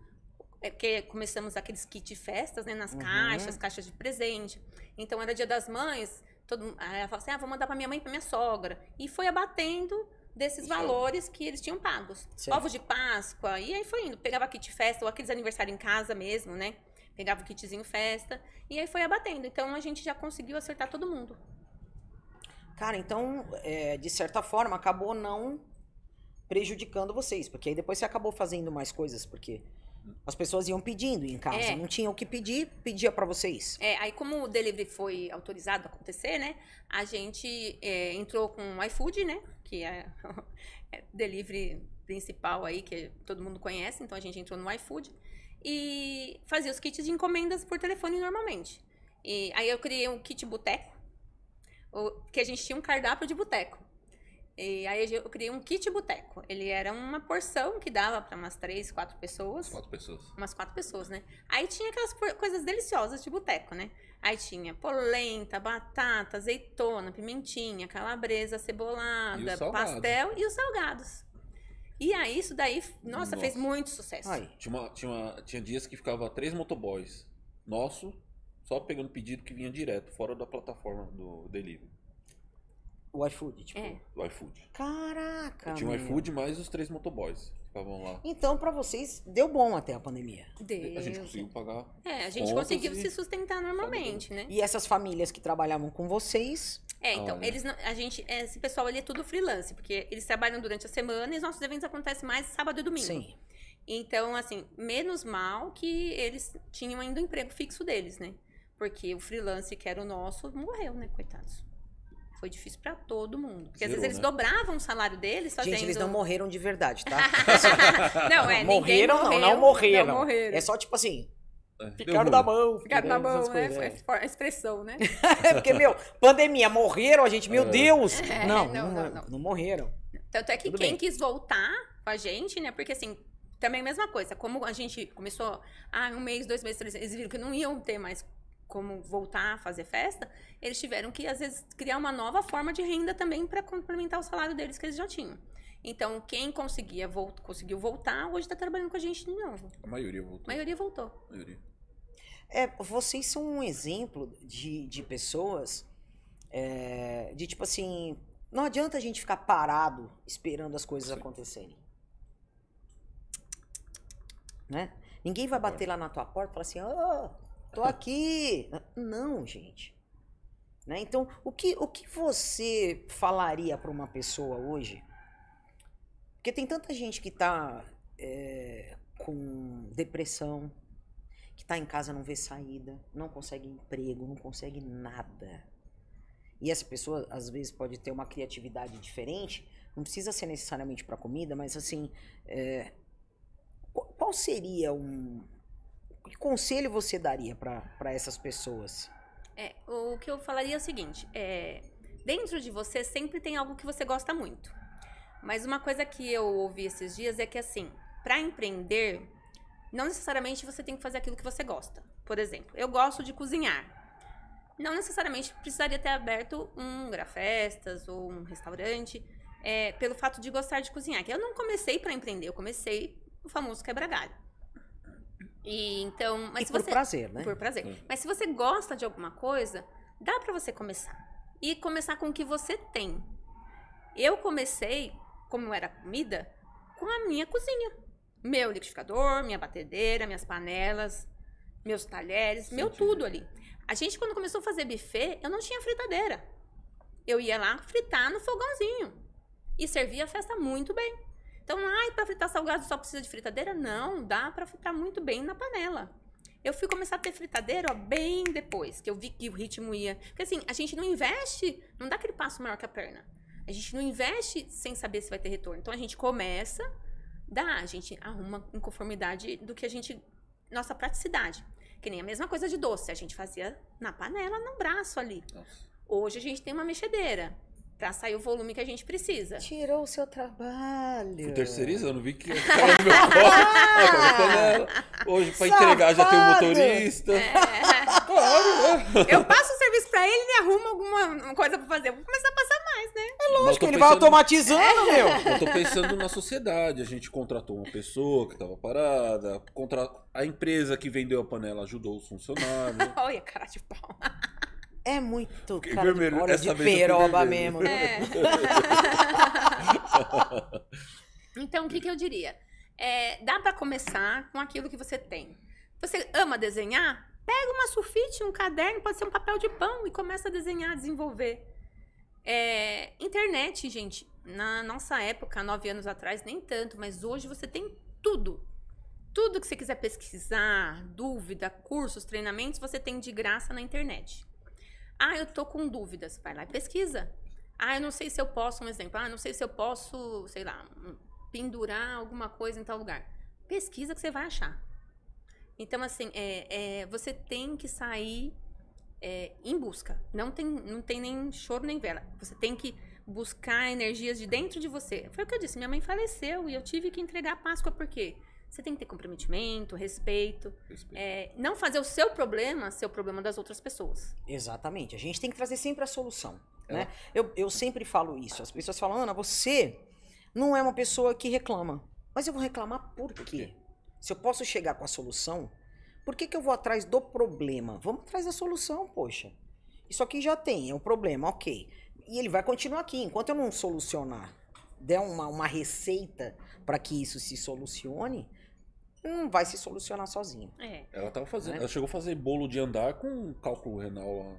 Porque começamos aqueles kits de festas, né, nas caixas de presente. Então, era Dia das Mães, aí ela falava assim, vou mandar pra minha mãe e pra minha sogra. E foi abatendo desses valores que eles tinham pagos. Certo. Ovos de Páscoa, e aí foi indo. Pegava kit festa, ou aqueles aniversários em casa mesmo, né? Pegava o kitzinho festa, e aí foi abatendo. Então, a gente já conseguiu acertar todo mundo. Cara, então, de certa forma, acabou não prejudicando vocês. Porque aí depois você acabou fazendo mais coisas, porque as pessoas iam pedindo em casa. Não tinha o que pedir, pedia pra vocês. Aí como o delivery foi autorizado a acontecer, né? A gente entrou com o iFood, né? Que é o delivery principal aí, que todo mundo conhece. Então, a gente entrou no iFood e fazia os kits de encomendas por telefone normalmente. E aí eu criei um kit boteco, que a gente tinha um cardápio de boteco. E aí eu criei um kit boteco. Ele era uma porção que dava para umas 3, 4 pessoas. 4 pessoas. Umas 4 pessoas, né? Aí tinha aquelas coisas deliciosas de boteco, né? Aí tinha polenta, batata, azeitona, pimentinha, calabresa, cebolada, pastel e os salgados. E aí isso daí, nossa, fez muito sucesso. Aí. Tinha dias que ficava 3 motoboys nosso só pegando pedido que vinha direto, fora da plataforma do delivery. O iFood, tipo. O iFood. Caraca, Tinha o iFood mais os 3 motoboys que ficavam lá. Então, pra vocês, deu bom até a pandemia. Deus. A gente conseguiu pagar. A gente conseguiu se sustentar normalmente, né? E essas famílias que trabalhavam com vocês... Então, eles não, esse pessoal ali é tudo freelance, porque eles trabalham durante a semana e os nossos eventos acontecem mais sábado e domingo. Sim. Então, assim, menos mal que eles tinham ainda o emprego fixo deles, né? Porque o freelance que era o nosso morreu, né, coitados. Foi difícil pra todo mundo. Porque às vezes eles dobravam o salário deles fazendo... Gente, eles não morreram de verdade, tá? Morreram, não morreram. Não morreram. É só tipo assim... Ficaram na mão. Ficaram na mão, né? Foi a expressão, né? Porque, pandemia, morreram, a gente, meu Deus! Não morreram. Tanto é que quem quis voltar com a gente, né? Porque assim, também a mesma coisa. Como a gente começou, 1 mês, 2 meses, 3 meses, eles viram que não iam ter mais como voltar a fazer festa, eles tiveram que, às vezes, criar uma nova forma de renda também para complementar o salário deles que eles já tinham. Então, quem conseguiu voltar, hoje está trabalhando com a gente de novo. A maioria voltou. A maioria voltou. Vocês são um exemplo de pessoas de tipo assim, não adianta a gente ficar parado esperando as coisas acontecerem. Né? Ninguém vai bater lá na tua porta e falar assim, tô aqui. Não, gente. Né? Então, o que você falaria para uma pessoa hoje? Porque tem tanta gente que tá com depressão, que tá em casa, não vê saída, não consegue emprego, não consegue nada. E essa pessoa, às vezes, pode ter uma criatividade diferente, não precisa ser necessariamente para comida, mas assim, qual seria que conselho você daria para essas pessoas? O que eu falaria é o seguinte, dentro de você sempre tem algo que você gosta muito. Mas uma coisa que eu ouvi esses dias é que, assim, para empreender, não necessariamente você tem que fazer aquilo que você gosta. Por exemplo, eu gosto de cozinhar. Não necessariamente precisaria ter aberto um Grafestas ou um restaurante, pelo fato de gostar de cozinhar. Que eu não comecei para empreender, eu comecei o famoso quebra-galho. Mas por prazer, né? Por prazer. Mas se você gosta de alguma coisa, dá para você começar. E começar com o que você tem. Eu comecei, como era comida, com a minha cozinha. Meu liquidificador, minha batedeira, minhas panelas, meus talheres, meu tudo ali. A gente, quando começou a fazer buffet, eu não tinha fritadeira. Eu ia lá fritar no fogãozinho. E servia a festa muito bem. Então, para fritar salgado só precisa de fritadeira? Não, dá para fritar muito bem na panela. Eu fui começar a ter fritadeira bem depois, que eu vi que o ritmo ia... Porque assim, a gente não investe, não dá aquele passo maior que a perna. A gente não investe sem saber se vai ter retorno. Então, a gente começa, a gente arruma em conformidade do que a gente... Nossa praticidade. Que nem a mesma coisa de doce. A gente fazia na panela, no braço ali. Nossa. Hoje a gente tem uma mexedeira. Pra sair o volume que a gente precisa. Tirou o seu trabalho. Fui terceirizando, vi que ficava no meu colo. Hoje, pra entregar, já tem um motorista. Claro, Eu passo o serviço pra ele e ele arruma alguma coisa pra fazer. Eu vou começar a passar mais, né? É lógico, ele vai automatizando, meu. Eu tô pensando na sociedade. A gente contratou uma pessoa que tava parada. A empresa que vendeu a panela ajudou os funcionários. Olha, cara de pau. É muito Fiquei cara vermelho. de olha Essa de vez eu fiquei peroba vermelho. mesmo. É. Então, o que eu diria? Dá pra começar com aquilo que você tem. Você ama desenhar? Pega uma sulfite, um caderno, pode ser um papel de pão e começa a desenhar, desenvolver. Internet, gente, na nossa época, 9 anos atrás, nem tanto, mas hoje você tem tudo. Tudo que você quiser pesquisar, dúvida, cursos, treinamentos, você tem de graça na internet. Ah, eu tô com dúvidas. Vai lá e pesquisa. Ah, eu não sei se eu posso, um exemplo. Ah, não sei se eu posso, sei lá, pendurar alguma coisa em tal lugar. Pesquisa que você vai achar. Então, assim, você tem que sair em busca. Não tem nem choro nem vela. Você tem que buscar energias de dentro de você. Foi o que eu disse. Minha mãe faleceu e eu tive que entregar a Páscoa por quê? Você tem que ter comprometimento, respeito. Não fazer o seu problema ser o problema das outras pessoas. Exatamente. A gente tem que trazer sempre a solução. Né? Eu sempre falo isso. As pessoas falam, Ana, você não é uma pessoa que reclama. Mas eu vou reclamar por quê? Se eu posso chegar com a solução, por que eu vou atrás do problema? Vamos atrás da solução, poxa. Isso aqui já tem, é um problema, ok. E ele vai continuar aqui. Enquanto eu não solucionar, der uma receita para que isso se solucione, não vai se solucionar sozinho. Ela tava fazendo. Ela chegou a fazer bolo de andar com cálculo renal lá.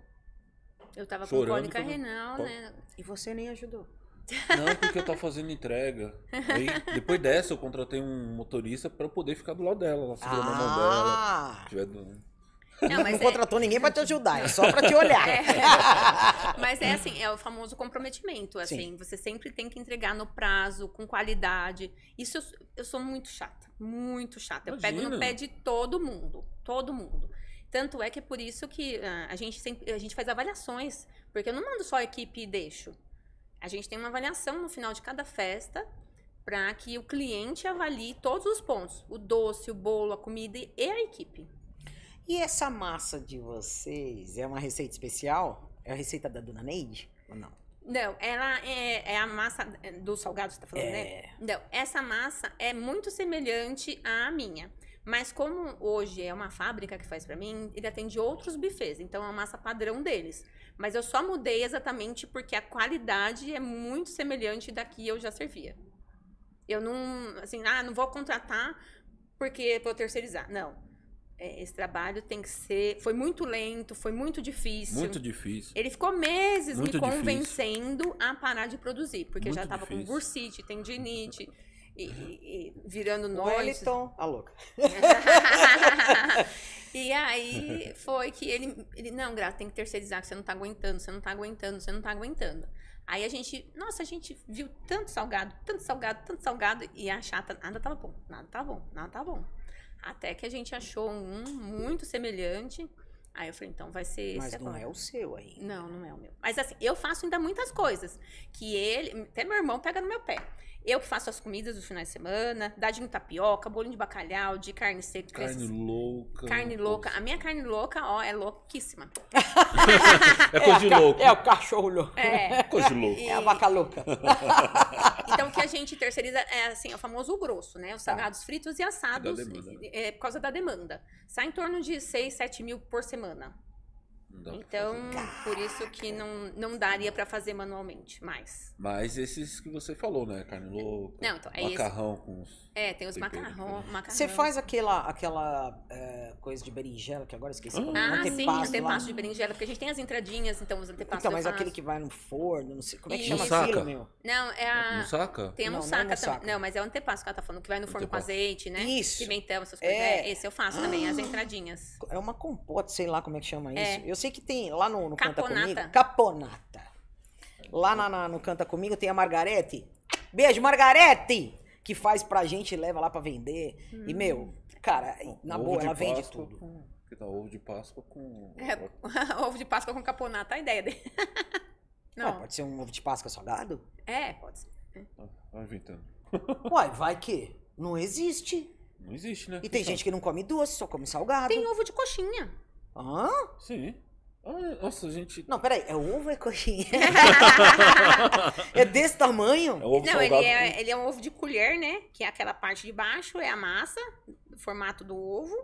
Eu tava Chorando, com cólica também. renal, né? E você nem ajudou. Não, porque eu tava fazendo entrega. Aí, depois dessa, eu contratei um motorista pra eu poder ficar do lado dela. Ela segurando a mão dela. Se tiver dando- Não contratou ninguém pra te ajudar, é só pra te olhar. Mas é assim, é o famoso comprometimento. Assim, Sim. você sempre tem que entregar no prazo, com qualidade. Isso eu sou muito chata, muito chata. Eu pego no Imagina. pé de todo mundo, todo mundo. Tanto é que é por isso que a gente faz avaliações, porque eu não mando só a equipe e deixo. A gente tem uma avaliação no final de cada festa para que o cliente avalie todos os pontos: o doce, o bolo, a comida e a equipe. E essa massa de vocês é uma receita especial? É a receita da Dona Neide? Ou não? Não, ela é a massa do salgado, você tá falando, né? Não, essa massa é muito semelhante à minha. Mas como hoje é uma fábrica que faz pra mim, ele atende outros buffets. Então é uma massa padrão deles. Mas eu só mudei exatamente porque a qualidade é muito semelhante da que eu já servia. Eu não, assim, não vou contratar porque pra eu terceirizar. Não. Esse trabalho tem que ser... Foi muito lento, foi muito difícil. Muito difícil. Ele ficou meses Muito me convencendo a parar de produzir. Porque Muito já tava com difícil. bursite, tendinite, e virando O noite. Wellington, a louca. E aí foi que ele... Não, Graça, tem que terceirizar, que você não tá aguentando, você não tá aguentando, você não tá aguentando. Aí a gente viu tanto salgado, e a chata, nada tava bom, nada tá bom. Até que a gente achou um muito semelhante. Aí eu falei, então vai ser Mas esse não agora. é o seu aí. Não é o meu. Mas assim, eu faço ainda muitas coisas. Que ele, até meu irmão pega no meu pé. Eu que faço as comidas dos finais de semana, dadinho de tapioca, bolinho de bacalhau, de carne seca. Carne louca. Carne louca. A minha carne louca, ó, é louquíssima. É coisa de louco. É o cachorro louco. É. Coisa de louco. É a vaca louca. Então, o que a gente terceiriza é assim, é o famoso grosso, né? Os salgados fritos e assados, Da demanda, né? por causa da demanda. Sai em torno de 6, 7 mil por semana. Não dá pra Então, fazer. por isso que não daria pra fazer manualmente mais. Mas esses que você falou, né? Carne louca. Não, então, é macarrão com os... Tem os tempero macarrão. Você faz aquela coisa de berinjela, que agora eu esqueci. Sim, antepasto de berinjela, porque a gente tem as entradinhas, então os antepastos Então, mas eu faço. aquele que vai no forno, não sei. Como é que Isso. chama Moussaka? aquilo, meu? Não, é a... Moussaka? Tem a Não, moussaka não é também. moussaka. Não, mas é o antepasto que ela tá falando, que vai no forno com Antepasto. azeite, né? Isso. Pimentão, essas coisas. Esse eu faço também, as entradinhas. É uma compota, sei lá como é que chama isso. É. Eu sei que tem lá no Canta Caponata. Comigo. Caponata. Lá no Canta Comigo tem a Margarete. Beijo, Margarete! Que faz pra gente e leva lá pra vender. E, meu, cara, na Ovo boa, de ela vende Páscoa tudo. com- Que tá ovo de Páscoa com... Ovo de Páscoa com caponata, a ideia dele. Não, pode ser um ovo de Páscoa salgado? Pode ser. Vai inventando. Uai, vai que? Não existe. Não existe, né? E tem gente que não come doce, só come salgado. Tem ovo de coxinha. Hã? Sim. Ah, nossa, gente. Não, peraí, é ovo ou é coxinha? É desse tamanho? É ovo Não, salgado. ele é um ovo de colher, né? Que é aquela parte de baixo, é a massa, o formato do ovo.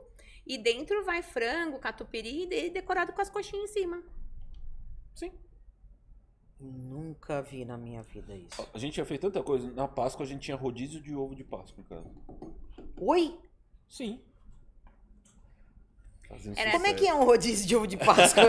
E dentro vai frango, catupiry e decorado com as coxinhas em cima. Sim. Nunca vi na minha vida isso. A gente já fez tanta coisa. Na Páscoa a gente tinha rodízio de ovo de Páscoa em casa. Oi? Sim. Fazendo Como é que sucesso. é um rodízio de ovo de Páscoa?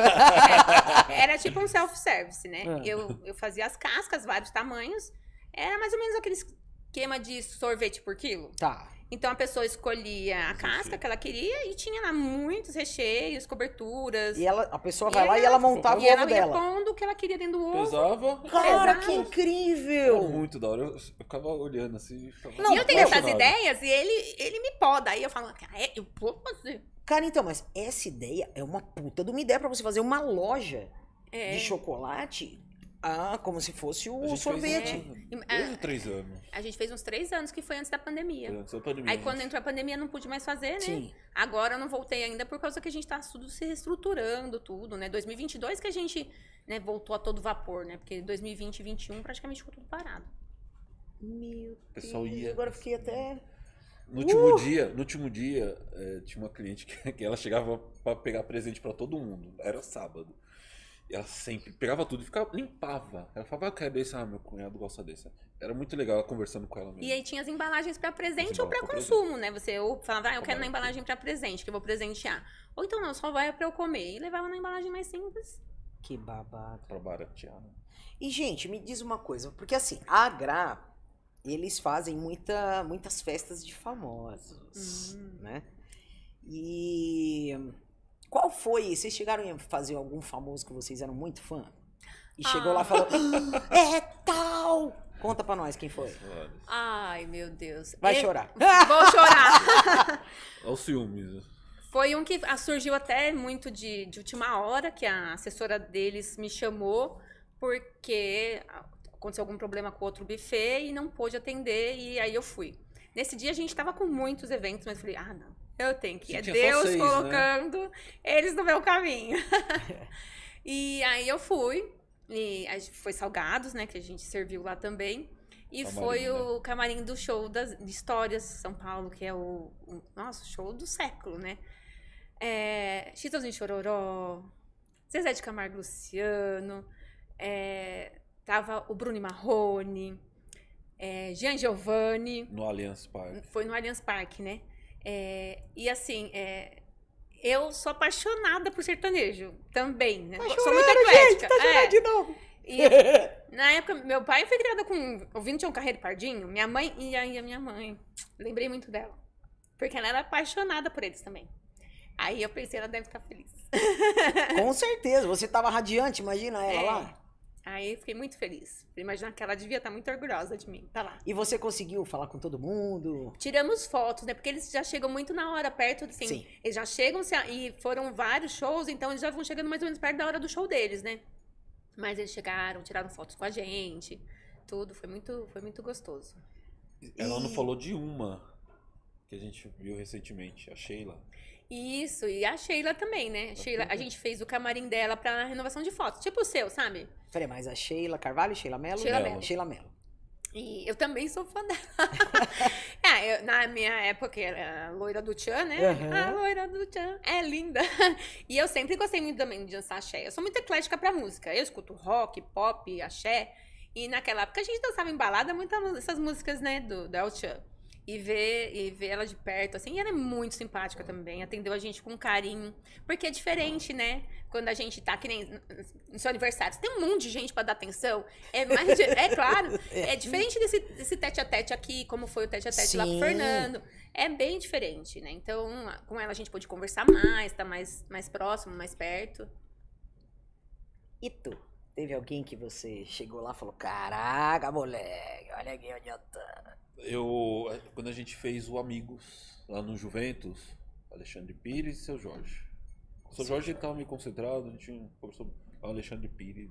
Era tipo um self-service, né? Ah. Eu fazia as cascas, vários tamanhos. Era mais ou menos aquele esquema de sorvete por quilo. Tá. Então a pessoa escolhia a casca que ela queria e tinha lá muitos recheios, coberturas. E a pessoa vai lá e ela montava E o ovo ela ia dela. pondo o que ela queria dentro do ovo. Pesava. Cara, Exato. que Era incrível! muito da hora. Eu ficava olhando assim. Ficava Não, E eu tenho essas apaixonado. ideias e ele me poda. Aí eu falo, eu vou fazer. Cara, então, mas essa ideia é uma puta de uma ideia pra você fazer uma loja de chocolate, como se fosse A o gente sorvete. fez 2 ou 3 anos. A gente fez uns 3 anos, que foi antes da pandemia. Antes da pandemia. Aí quando entrou a pandemia não pude mais fazer, né? Sim. Agora eu não voltei ainda por causa que a gente tá tudo se reestruturando, tudo, né? 2022 que a gente, né, voltou a todo vapor, né? Porque 2020 e 2021 praticamente ficou tudo parado. Meu O pessoal Deus, ia. agora eu fiquei até... No último dia, tinha uma cliente que ela chegava pra pegar presente pra todo mundo. Era sábado. E ela sempre pegava tudo e ficava, limpava. Ela falava, eu quero desse, meu cunhado gosta desse. Era muito legal ela conversando com ela mesmo. E aí tinha as embalagens pra presente As ou pra embalagens consumo, né? Você ou falava, eu quero Trabalho. na embalagem pra presente, que eu vou presentear. Ou então não, só vai pra eu comer. E levava na embalagem mais simples. Que babado. Pra baratear, né? E, gente, me diz uma coisa, porque assim, a Gra, eles fazem muitas festas de famosos, né? E qual foi? Vocês chegaram a fazer algum famoso que vocês eram muito fã? E chegou lá e falou, é tal! Conta pra nós quem foi. Ai, meu Deus. Vai chorar. Vou chorar. Olha os ciúmes. Foi um que surgiu até muito de última hora, que a assessora deles me chamou, porque aconteceu algum problema com outro buffet e não pôde atender, e aí eu fui. Nesse dia a gente tava com muitos eventos, mas eu falei, não, eu tenho que ir. Você É tinha só Deus 6, colocando eles no meu caminho. E aí eu fui, e foi salgados, né, que a gente serviu lá também. E Camarim, foi né? o camarim do show de histórias São Paulo, que é nossa, show do século, né? Chitãozinho Chororó, Zezé de Camargo e Luciano, tava o Bruno Marrone, Gian Giovanni, No Allianz Parque. foi no Allianz Parque, né? E assim, eu sou apaixonada por sertanejo também, né? Sou muito eclética. de novo. E, na época, meu pai foi criado ouvindo Tião Carreiro e Pardinho, minha mãe, e aí a minha mãe, lembrei muito dela, porque ela era apaixonada por eles também. Aí eu pensei, ela deve estar feliz. Com certeza, você tava radiante, imagina ela lá. Aí eu fiquei muito feliz. Imaginar que ela devia estar muito orgulhosa de mim. Tá lá. E você conseguiu falar com todo mundo? Tiramos fotos, né? Porque eles já chegam muito na hora, perto, assim. Sim. Eles já chegam, e foram vários shows, então eles já vão chegando mais ou menos perto da hora do show deles, né? Mas eles chegaram, tiraram fotos com a gente, tudo. Foi muito gostoso. Ela não falou de uma que a gente viu recentemente, a Sheila. Isso, e a Sheila também, né? A gente fez o camarim dela pra renovação de fotos. Tipo o seu, sabe? Peraí, mas a Sheila Carvalho, Sheila Mello? Sheila Mello. Sheila Mello. E eu também sou fã dela. Na minha época, era a loira do Tchan, né? Uhum. A loira do Tchan é linda. E eu sempre gostei muito também de dançar axé. Eu sou muito eclética pra música. Eu escuto rock, pop, axé. E naquela época a gente dançava em balada muitas essas músicas, né, do El Tchan. E ver ela de perto, assim, e ela é muito simpática também, atendeu a gente com carinho, porque é diferente, né, quando a gente tá, que nem no seu aniversário, tem um monte de gente pra dar atenção, claro, é diferente desse tete-a-tete aqui, como foi o tete-a-tete lá com o Sim. Fernando, é bem diferente, né, então, com ela a gente pôde conversar mais, tá mais próximo, mais perto. E tu? Teve alguém que você chegou lá e falou, caraca, moleque, olha aqui onde eu tô. Quando a gente fez o Amigos, lá no Juventus, Alexandre Pires e seu Jorge. O seu Jorge estava meio concentrado, a gente conversou com o Alexandre Pires.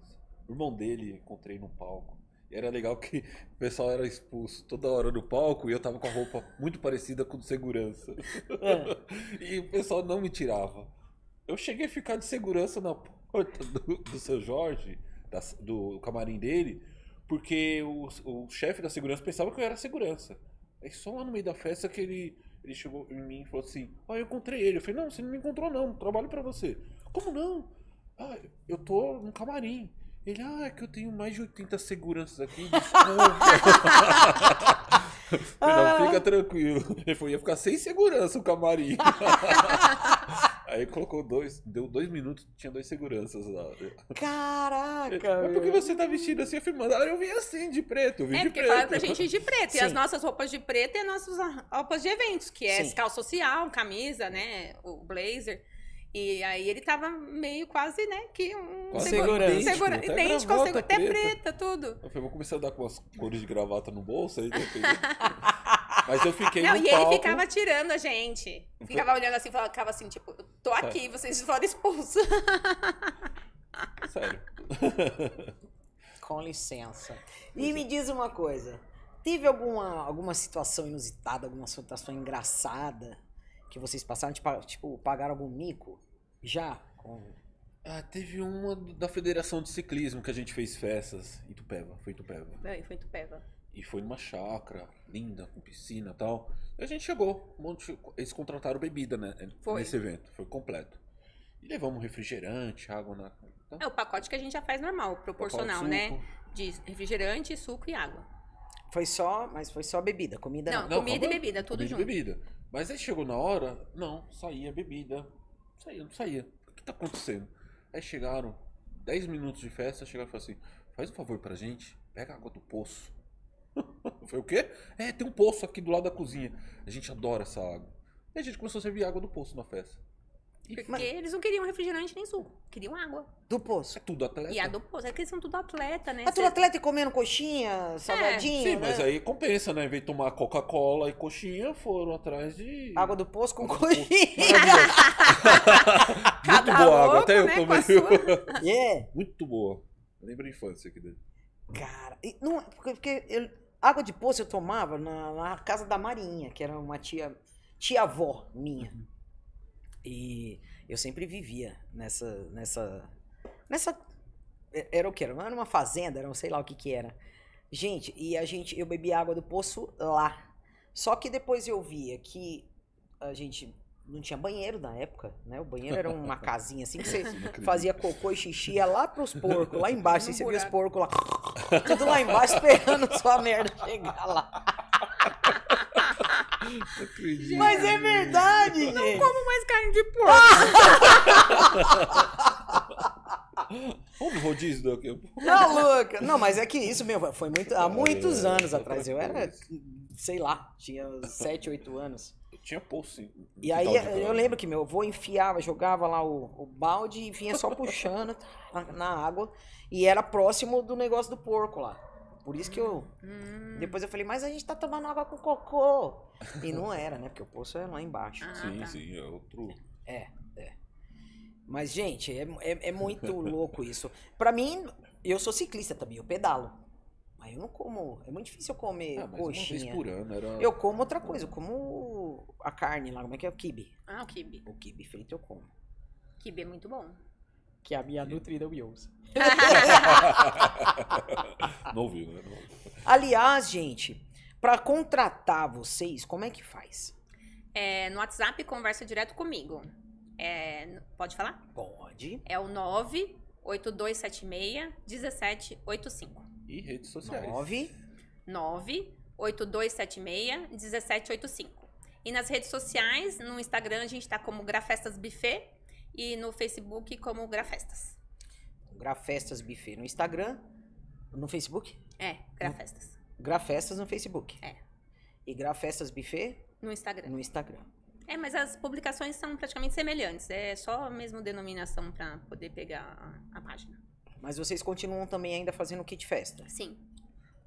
O irmão dele, encontrei no palco. E era legal que o pessoal era expulso toda hora no palco e eu tava com a roupa muito parecida com o de segurança. E o pessoal não me tirava. Eu cheguei a ficar de segurança na porta do seu Jorge, do camarim dele, porque o chefe da segurança pensava que eu era segurança. Aí só lá no meio da festa que ele chegou em mim e falou assim: eu encontrei ele. Eu falei: não, você não me encontrou não, trabalho pra você. Como não? Ah, eu tô no camarim. Ele: é que eu tenho mais de 80 seguranças aqui, desculpa. Não, fica tranquilo. Ele falou: ia ficar sem segurança o camarim. Aí colocou deu 2 minutos, tinha 2 seguranças lá. Caraca! Mas por que você tá vestido assim? Eu falei: mandaram eu vim assim, de preto, eu vim de porque preto. falaram pra gente ir de preto. E Sim. as nossas roupas de preto e as nossas roupas de eventos, que é Sim. calça social, camisa, né? O blazer. E aí ele tava meio quase, né? Que um Quase segurança. idêntico, gravata até preta. preta, tudo. Eu falei: vou começar a dar com umas cores de gravata no bolso aí. Mas eu fiquei Não, no e palco. ele ficava tirando a gente. Ficava olhando assim, ficava assim, tipo, tô aqui, vocês foram expulsos. Sério. Com licença. E me diz uma coisa. Teve alguma situação inusitada, alguma situação engraçada que vocês passaram? Tipo, pagaram algum mico? Já? Ah, teve uma da Federação de Ciclismo que a gente fez festas em Itupeva. Foi em Itupeva. Foi em Itupeva. E foi numa chácara linda, com piscina e tal. E a gente chegou, eles contrataram bebida, né? Foi. Nesse evento, foi completo. E levamos refrigerante, água na. Então, É o pacote que a gente já faz normal, proporcional, pacote, né? suco. De refrigerante, suco e água. Mas foi só bebida, comida não. Não, comida e calma, bebida, tudo comida e junto. bebida. Mas aí chegou na hora, não, saía bebida. Não saía. O que tá acontecendo? Aí chegaram, 10 minutos de festa, chegaram e falaram assim: faz um favor pra gente, pega a água do poço. Foi o quê? Tem um poço aqui do lado da cozinha. A gente adora essa água. E a gente começou a servir água do poço na festa. Porque eles não queriam refrigerante nem suco, queriam água. Do poço. É tudo atleta. E a do poço, é que eles são tudo atleta, né? É tudo atleta e comendo coxinha, salgadinho, Sim, né? mas aí compensa, né? Em vez de tomar Coca-Cola e coxinha, foram atrás de... Água do poço com Água do coxinha. Muito Cada boa água, louco, até eu né, com tomei. a sua. Yeah. Muito boa. Lembra a infância aqui dele. Cara, não, água de poço eu tomava na casa da Marinha, que era uma tia-avó minha. E eu sempre vivia nessa... Era o que? Era uma fazenda, era sei lá o que era. Gente, eu bebia água do poço lá. Só que depois eu via que a gente não tinha banheiro na época, né? O banheiro era uma casinha assim que você fazia cocô e xixi, ia lá pros porcos, lá embaixo, e você via os porcos lá. Tudo lá embaixo esperando sua merda chegar lá. Não acredito. Mas é verdade, gente. Não como mais carne de porco. Vamos no rodízio daqui a pouco. Não, louca. Não, mas é que isso, meu, foi há muitos anos atrás. Eu era, sei lá, tinha 7, 8 anos. Eu tinha poço, sim. E aí eu lembro que meu avô enfiava, jogava lá o balde e vinha só puxando na água. E era próximo do negócio do porco lá. Por isso que eu... Depois eu falei, mas a gente tá tomando água com cocô. E não era, né? Porque o poço é lá embaixo. Sim, tá. sim, é outro... Mas, gente, é muito louco isso. Pra mim, eu sou ciclista também, eu pedalo. Mas eu não como... É muito difícil eu comer mas uma vez coxinha. por ano era... Eu como outra coisa, eu como a carne lá, como é que é? O quibe. Ah, o quibe. O quibe frito eu como. Quibe é muito bom. Que é a minha nutrida Wilson. Não ouviu, né? Não ouviu. Aliás, gente, pra contratar vocês, como é que faz? No WhatsApp, conversa direto comigo. Pode falar? Pode. É o 98276-1785. E redes sociais. 98276-1785. E nas redes sociais, no Instagram a gente tá como Grafestas Buffet e no Facebook como Grafestas. Grafestas Buffet no Instagram, no Facebook? Grafestas. Grafestas no Facebook. É. E Grafestas Buffet No Instagram. no Instagram. Mas as publicações são praticamente semelhantes. É só a mesma denominação para poder pegar a página. Mas vocês continuam também ainda fazendo kit festa? Sim.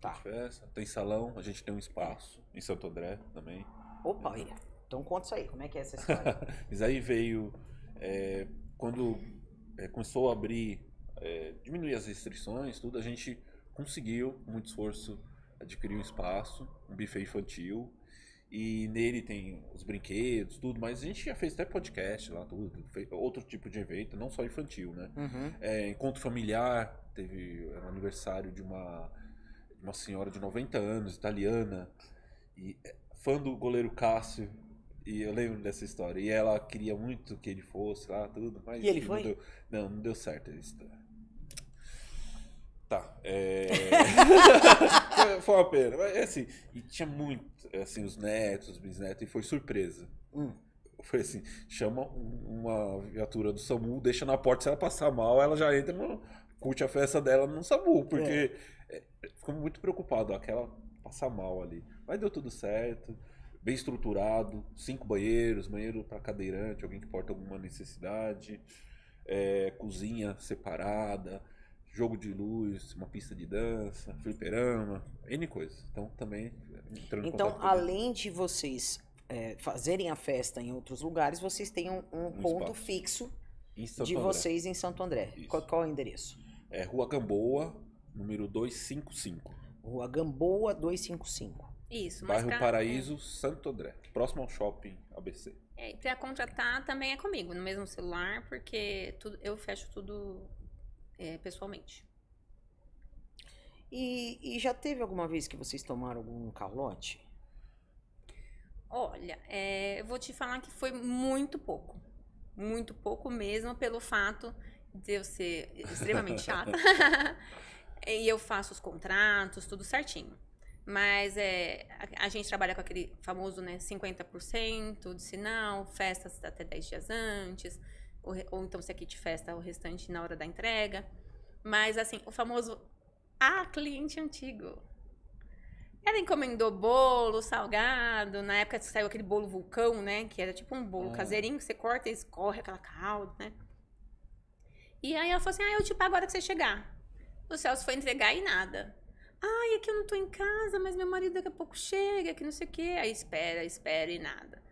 Tá. Festa, tem salão, a gente tem um espaço em Santo André também. Opa, aí. Então conta isso aí, como é que é essa história? Mas aí veio, quando começou a abrir diminuir as restrições, tudo, a gente conseguiu, com muito esforço, adquirir um espaço, um buffet infantil. E nele tem os brinquedos, tudo, mas a gente já fez até podcast lá, tudo, outro tipo de evento, não só infantil, né? Encontro familiar, era o aniversário de uma senhora de 90 anos, italiana, e fã do goleiro Cássio, e eu lembro dessa história, e ela queria muito que ele fosse lá, tudo, mas E ele foi? Não deu certo isso. Tá, foi uma pena, mas assim, e tinha muito, assim, os netos, os bisnetos, e foi surpresa. Foi assim, chama uma viatura do SAMU, deixa na porta, se ela passar mal, ela já entra curte a festa dela no SAMU, porque ficamos muito preocupados, aquela passar mal ali. Mas deu tudo certo, bem estruturado, 5 banheiros, banheiro para cadeirante, alguém que porta alguma necessidade, cozinha separada, jogo de luz, uma pista de dança, fliperama, N coisas. Então também entrando em Então, contato com além de vocês fazerem a festa em outros lugares, vocês têm um ponto espaço. fixo em Santo de André. vocês em Santo André. Isso. Qual é o endereço? Rua Gamboa, número 255. Rua Gamboa 255. Isso, mas Bairro Paraíso, Santo André. Próximo ao shopping ABC. E pra contratar também é comigo, no mesmo celular, porque eu fecho tudo pessoalmente. E já teve alguma vez que vocês tomaram algum calote? Olha, eu vou te falar que foi muito pouco. Muito pouco mesmo, pelo fato de eu ser extremamente chata. E eu faço os contratos, tudo certinho. Mas a gente trabalha com aquele famoso, né, 50% de sinal, festas até 10 dias antes, ou então se é kit festa, o restante na hora da entrega. Mas, assim, o famoso cliente antigo. Ela encomendou bolo, salgado, na época saiu aquele bolo vulcão, né, que era tipo um bolo caseirinho, que você corta e escorre aquela calda, né. E aí ela falou assim, eu te pago a hora que você chegar. O Celso foi entregar e nada. É que eu não tô em casa, mas meu marido daqui a pouco chega, que não sei o quê. Aí espera e nada.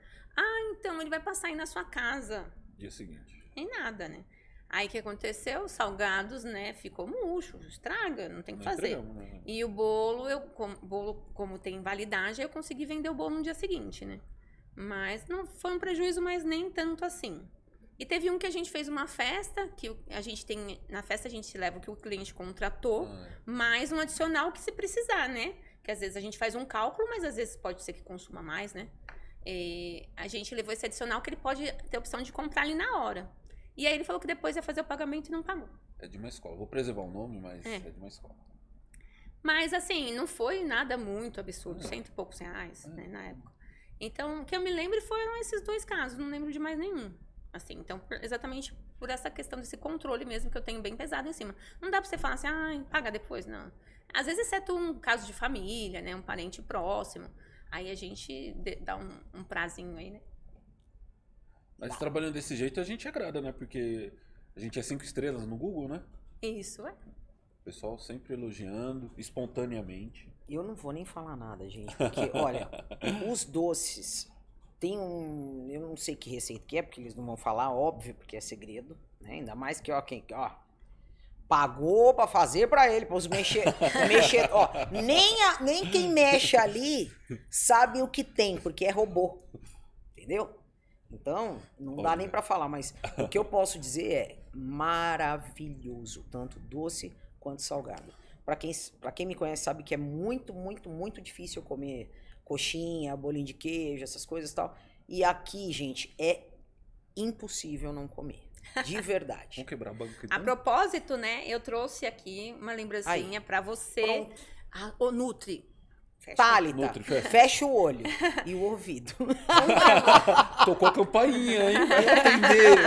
Então ele vai passar aí na sua casa. Dia seguinte. E nada, né? Aí o que aconteceu? Os salgados, né? Ficou murcho, estraga, não tem o que fazer. Né? E o bolo, como tem validade, eu consegui vender o bolo no dia seguinte, né? Mas não foi um prejuízo, mas nem tanto assim. E teve um que a gente fez uma festa, que a gente tem, na festa a gente leva o que o cliente contratou, mais um adicional que se precisar, né? Que às vezes a gente faz um cálculo, mas às vezes pode ser que consuma mais, né? E a gente levou esse adicional que ele pode ter a opção de comprar ali na hora. E aí ele falou que depois ia fazer o pagamento e não pagou. É de uma escola. Vou preservar o nome, mas é de uma escola. Mas assim, não foi nada muito absurdo, R$100 e poucos, né, na época. Então, o que eu me lembro foram esses 2 casos, não lembro de mais nenhum. Assim, então, exatamente por essa questão desse controle mesmo que eu tenho bem pesado em cima. Não dá pra você falar assim, paga depois, não. Às vezes, exceto um caso de família, né, um parente próximo, aí a gente dá um prazinho aí, né. Mas trabalhando desse jeito a gente agrada, né? Porque a gente é 5 estrelas no Google, né? Isso, O pessoal sempre elogiando, espontaneamente. Eu não vou nem falar nada, gente, porque, olha, os doces, tem eu não sei que receita que é, porque eles não vão falar, óbvio, porque é segredo, né? Ainda mais que, quem pagou pra fazer pra ele, pra os mexer, nem quem mexe ali sabe o que tem, porque é robô, entendeu? Então, não dá nem pra falar, mas o que eu posso dizer é maravilhoso, tanto doce quanto salgado. Pra quem me conhece sabe que é muito, muito, muito difícil eu comer coxinha, bolinho de queijo, essas coisas e tal. E aqui, gente, é impossível não comer. De verdade. Vamos quebrar a banca A então? propósito, né, eu trouxe aqui uma lembrancinha pra você. O Nutri. Thalita, fecha o olho e o ouvido. Tocou a campainha, hein? Vai atender.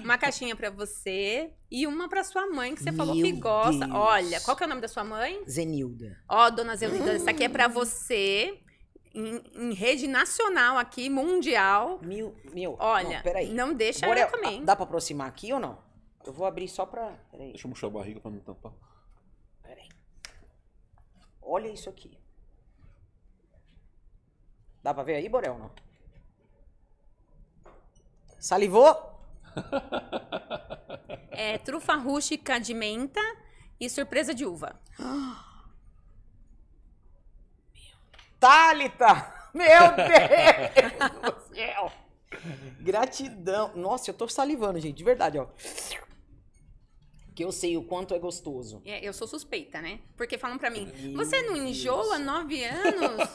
Uma caixinha pra você e uma pra sua mãe, que você falou Meu que gosta. Deus. Olha, qual que é o nome da sua mãe? Zenilda. Dona Zenilda, essa aqui é pra você, em rede nacional aqui, mundial. Olha, não, peraí. não deixa Borel, ela comer. dá pra aproximar aqui ou não? Eu vou abrir só pra... Peraí. Deixa eu murchar a barriga pra não tampar. Peraí. Olha isso aqui. Dá pra ver aí, Borel, não? Salivou? É trufa rústica de menta e surpresa de uva. Thalita! Meu Deus do céu! Gratidão. Nossa, eu tô salivando, gente, de verdade, ó. Que eu sei o quanto é gostoso. É, eu sou suspeita, né? Porque falam pra mim, Meu você não enjoa Deus. 9 anos?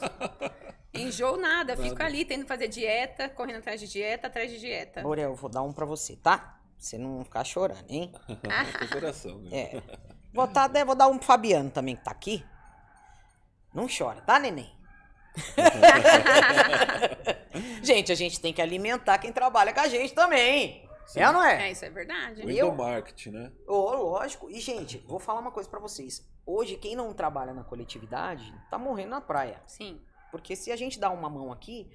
Enjoo nada, fico ali tendo que fazer dieta, correndo atrás de dieta, atrás de dieta. Borel, vou dar um pra você, tá? Pra você não ficar chorando, hein? Tem coração, né? É. Vou dar um pro Fabiano também, que tá aqui. Não chora, tá, neném? Gente, a gente tem que alimentar quem trabalha com a gente também. Sim. É ou não é? É, isso é verdade. O endomarketing, né? Ô, lógico. E, gente, vou falar uma coisa pra vocês. Hoje, quem não trabalha na coletividade tá morrendo na praia. Sim. Porque se a gente dá uma mão aqui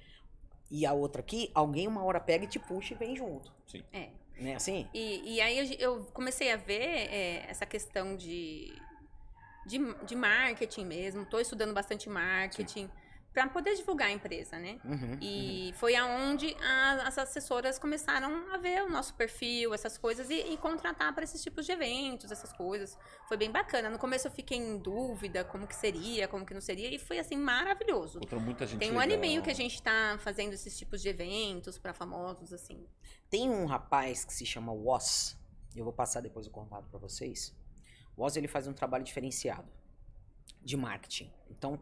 e a outra aqui, alguém uma hora pega e te puxa e vem junto. Sim. É. Né assim? E aí eu comecei a ver essa questão de marketing mesmo. Tô estudando bastante marketing para poder divulgar a empresa, né? E foi aonde as assessoras começaram a ver o nosso perfil, essas coisas, e contratar para esses tipos de eventos, essas coisas. Foi bem bacana. No começo eu fiquei em dúvida como que seria, como que não seria, e foi assim maravilhoso. Encontrou muita gente Tem um ano e legal. meio que a gente tá fazendo esses tipos de eventos para famosos, assim. Tem um rapaz que se chama Woz. Eu vou passar depois o contato para vocês. O Woz, ele faz um trabalho diferenciado de marketing. Então,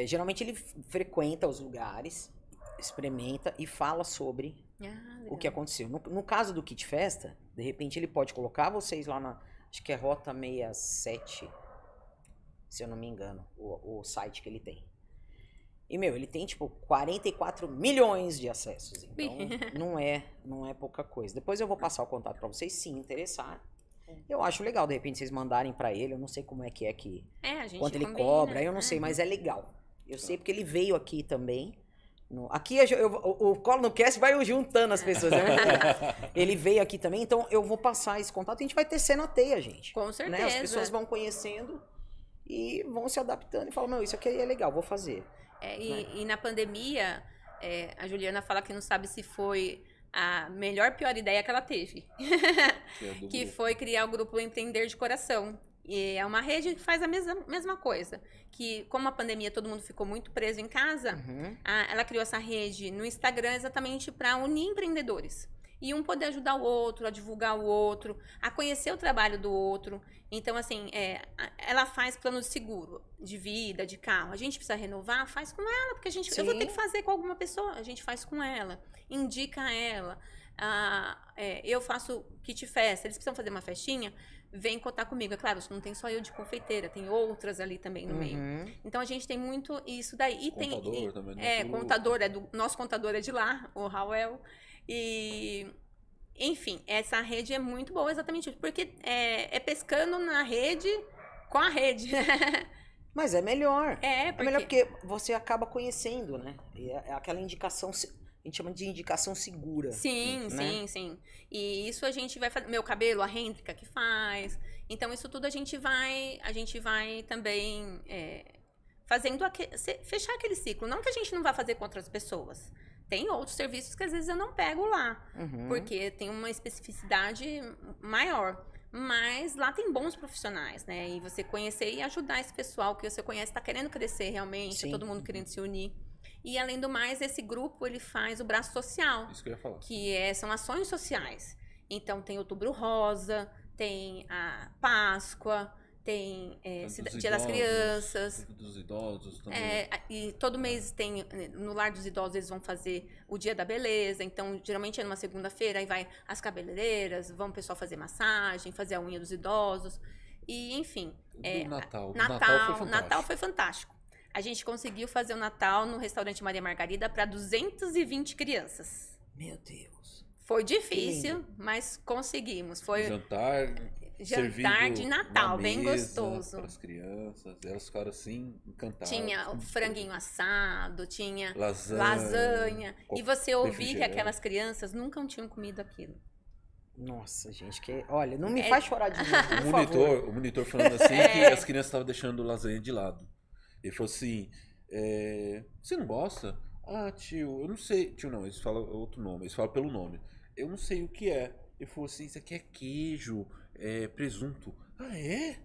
geralmente ele frequenta os lugares, experimenta e fala sobre o que aconteceu. No caso do Kit Festa, de repente ele pode colocar vocês lá na, acho que é Rota 67, se eu não me engano, o site que ele tem. E, meu, ele tem, tipo, 44 milhões de acessos. Então, não é pouca coisa. Depois eu vou passar o contato pra vocês, se interessar. Eu acho legal, de repente, vocês mandarem pra ele. Eu não sei como é que a gente quanto ele combina, cobra, eu não sei, mas é legal. Eu sei porque ele veio aqui também. Aqui o Colo no Cast vai juntando as pessoas, né? Ele veio aqui também, então eu vou passar esse contato e a gente vai tecendo a teia, gente. Com certeza. Né? As pessoas vão conhecendo e vão se adaptando e falam, meu, isso aqui é legal, vou fazer. E na pandemia, a Juliana fala que não sabe se foi a melhor, pior ideia que ela teve. Que foi criar o grupo Empreender de Coração. E é uma rede que faz a mesma coisa. Que, como a pandemia, todo mundo ficou muito preso em casa, ela criou essa rede no Instagram exatamente para unir empreendedores. E um poder ajudar o outro, a divulgar o outro, a conhecer o trabalho do outro. Então, assim, ela faz plano de seguro, de vida, de carro. A gente precisa renovar, faz com ela, porque eu vou ter que fazer com alguma pessoa, a gente faz com ela, indica ela. Eu faço kit festa, eles precisam fazer uma festinha, vem contar comigo. É claro, não tem só eu de confeiteira, tem outras ali também no meio. Então, a gente tem muito isso daí. E contador também. Contador, nosso contador é de lá, o Raul. E, enfim, essa rede é muito boa exatamente porque é pescando na rede com a rede. Mas é melhor. É melhor porque você acaba conhecendo, né? É aquela indicação, a gente chama de indicação segura. Sim, né? sim. E isso a gente vai fazer. Meu cabelo, a Rêntrica que faz. Então, isso tudo a gente vai também fazendo fechar aquele ciclo. Não que a gente não vá fazer com outras pessoas. Tem outros serviços que às vezes eu não pego lá, porque tem uma especificidade maior. Mas lá tem bons profissionais, né? E você conhecer e ajudar esse pessoal que você conhece, tá querendo crescer realmente, todo mundo querendo se unir. E além do mais, esse grupo, ele faz o braço social. Isso que eu ia falar. Que são ações sociais. Então, tem Outubro Rosa, tem a Páscoa, tem Dia das Crianças. Dos idosos também. E todo mês tem, no Lar dos Idosos, eles vão fazer o Dia da Beleza. Então, geralmente é numa segunda-feira, aí vai as cabeleireiras, vão o pessoal fazer massagem, fazer a unha dos idosos. E, enfim. Natal foi fantástico. A gente conseguiu fazer o Natal no restaurante Maria Margarida para 220 crianças. Meu Deus. Foi difícil, mas conseguimos. Foi jantar de Natal, bem gostoso. Para as crianças, elas ficaram assim encantadas. Tinha o franguinho assado, tinha lasanha. E você ouvir que aquelas crianças nunca tinham comido aquilo. Nossa, gente, olha, não me faz chorar de novo, o monitor falando assim que as crianças estavam deixando lasanha de lado. Ele falou assim, você não gosta? Ah, tio, eu não sei. Tio não, eles falam outro nome, eles falam pelo nome. Eu não sei o que é. Ele falou assim, isso aqui é queijo, é presunto. Ah, é?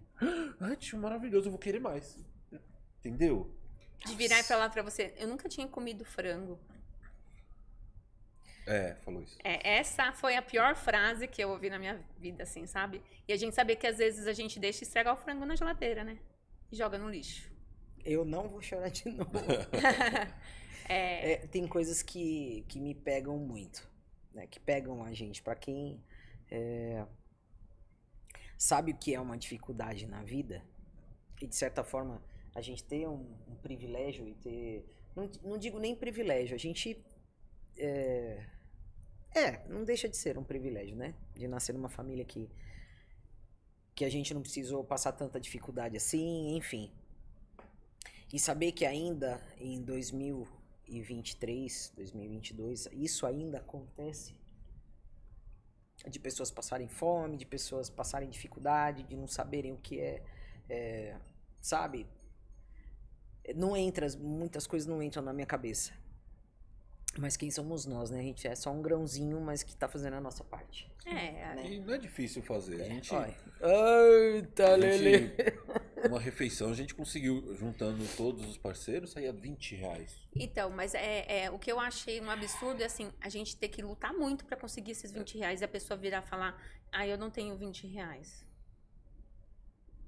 Ah, tio, maravilhoso, eu vou querer mais. Entendeu? De virar e falar pra você, eu nunca tinha comido frango. É, falou isso. Essa foi a pior frase que eu ouvi na minha vida, assim, sabe? E a gente saber que às vezes a gente deixa estragar o frango na geladeira, né? E joga no lixo. Eu não vou chorar de novo. Tem coisas que me pegam muito, né? Que pegam a gente. Pra quem sabe o que é uma dificuldade na vida, e de certa forma a gente ter um privilégio e ter... Não digo nem privilégio, a gente... não deixa de ser um privilégio, né? De nascer numa família que a gente não precisou passar tanta dificuldade assim, enfim. E saber que ainda em 2023, 2022, isso ainda acontece. De pessoas passarem fome, de pessoas passarem dificuldade, de não saberem o que sabe? Muitas coisas não entram na minha cabeça. Mas quem somos nós, né? A gente é só um grãozinho, mas que tá fazendo a nossa parte. Né? E não é difícil fazer. A gente... Eita, Lelê! Uma refeição, a gente conseguiu, juntando todos os parceiros, saía R$20. Então, mas o que eu achei um absurdo é assim, a gente ter que lutar muito pra conseguir esses R$20 e a pessoa virar e falar, eu não tenho R$20.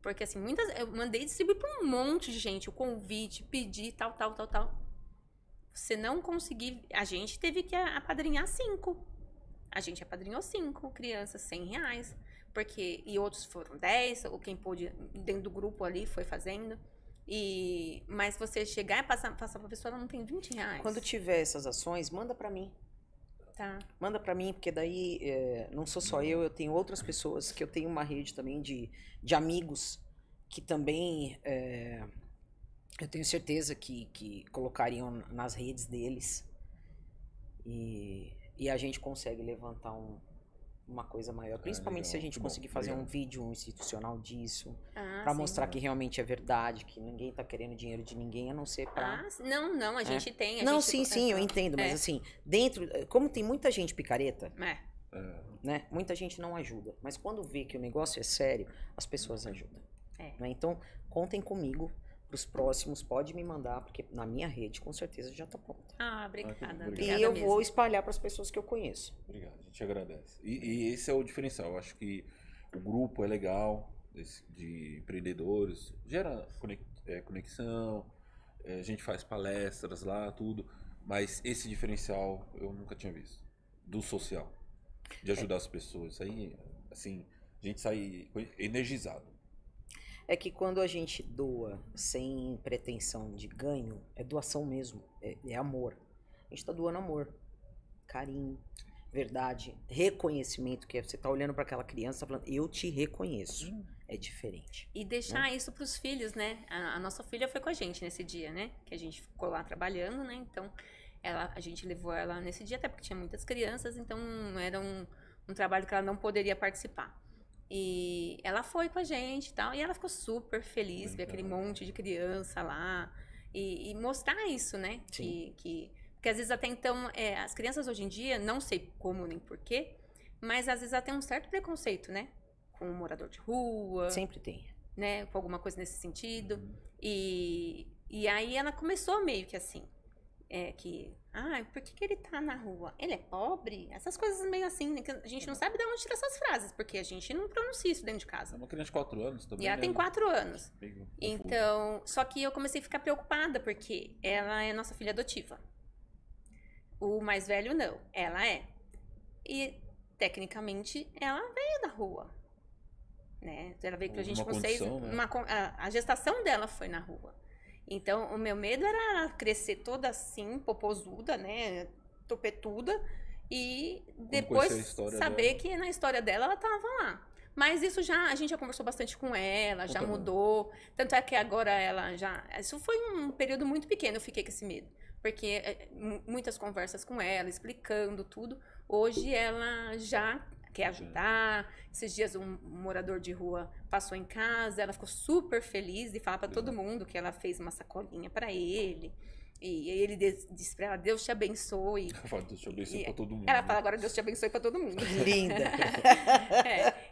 Porque assim, eu mandei distribuir pra um monte de gente, o convite, pedir, tal. Você não conseguir... A gente teve que apadrinhar 5. A gente apadrinhou 5 crianças, R$100. E outros foram 10, ou quem pôde dentro do grupo ali foi fazendo. Mas você chegar e passar pra pessoa, ela não tem R$20. Quando tiver essas ações, manda pra mim. Tá. Manda pra mim, porque daí não sou só eu tenho outras pessoas, que eu tenho uma rede também de amigos que também... eu tenho certeza que colocariam nas redes deles e a gente consegue levantar uma coisa maior. Principalmente se a gente conseguir fazer um vídeo institucional disso, pra mostrar que realmente é verdade, que ninguém tá querendo dinheiro de ninguém, a não ser pra... Não, a gente tem. Sim, eu entendo, mas assim, dentro... Como tem muita gente picareta, né? Muita gente não ajuda. Mas quando vê que o negócio é sério, as pessoas ajudam. Né? Então, contem comigo. Os próximos, pode me mandar, porque na minha rede, com certeza, já tá pronta. Obrigada. E eu vou espalhar para as pessoas que eu conheço. Obrigado, a gente agradece. E esse é o diferencial. Eu acho que o grupo é legal, de empreendedores, gera conexão, a gente faz palestras lá, tudo. Mas esse diferencial eu nunca tinha visto. Do social. De ajudar as pessoas. Aí, assim, a gente sai energizado. É que quando a gente doa sem pretensão de ganho, é doação mesmo, é amor. A gente tá doando amor, carinho, verdade, reconhecimento, que você tá olhando para aquela criança, tá falando, eu te reconheço. É diferente. E deixar isso pros filhos, né? A nossa filha foi com a gente nesse dia, né? Que a gente ficou lá trabalhando, né? Então, a gente levou ela nesse dia, até porque tinha muitas crianças, então era um trabalho que ela não poderia participar. E ela foi com a gente e tal, e ela ficou super feliz, ver aquele monte de criança lá, e mostrar isso, né? Porque às vezes até então, as crianças hoje em dia, não sei como nem porquê, mas às vezes ela tem um certo preconceito, né? Com um morador de rua. Sempre tem. Né? Com alguma coisa nesse sentido. E aí ela começou meio que assim, por que ele tá na rua? Ele é pobre? Essas coisas meio assim, né? Que a gente não sabe de onde tirar essas frases, porque a gente não pronuncia isso dentro de casa. É uma criança de 4 anos também. E ela tem 4 anos. Então, só que eu comecei a ficar preocupada, porque ela é nossa filha adotiva. O mais velho não, ela é. E, tecnicamente, ela veio da rua. Né? Ela veio pra gente com 6... A gestação dela foi na rua. Então, o meu medo era crescer toda assim, popozuda, né? Topetuda. E depois saber que na história dela ela tava lá. Mas isso a gente já conversou bastante com ela, já mudou. Tanto é que agora ela já... Isso foi um período muito pequeno, eu fiquei com esse medo. Porque muitas conversas com ela, explicando tudo. Hoje ela já quer ajudar. Esses dias um morador de rua passou em casa, ela ficou super feliz de falar para todo mundo que ela fez uma sacolinha para ele. E aí ele disse pra ela, Deus te abençoe. Eu falo, Deus te abençoe pra todo mundo. Ela fala agora, Deus te abençoe pra todo mundo. Linda.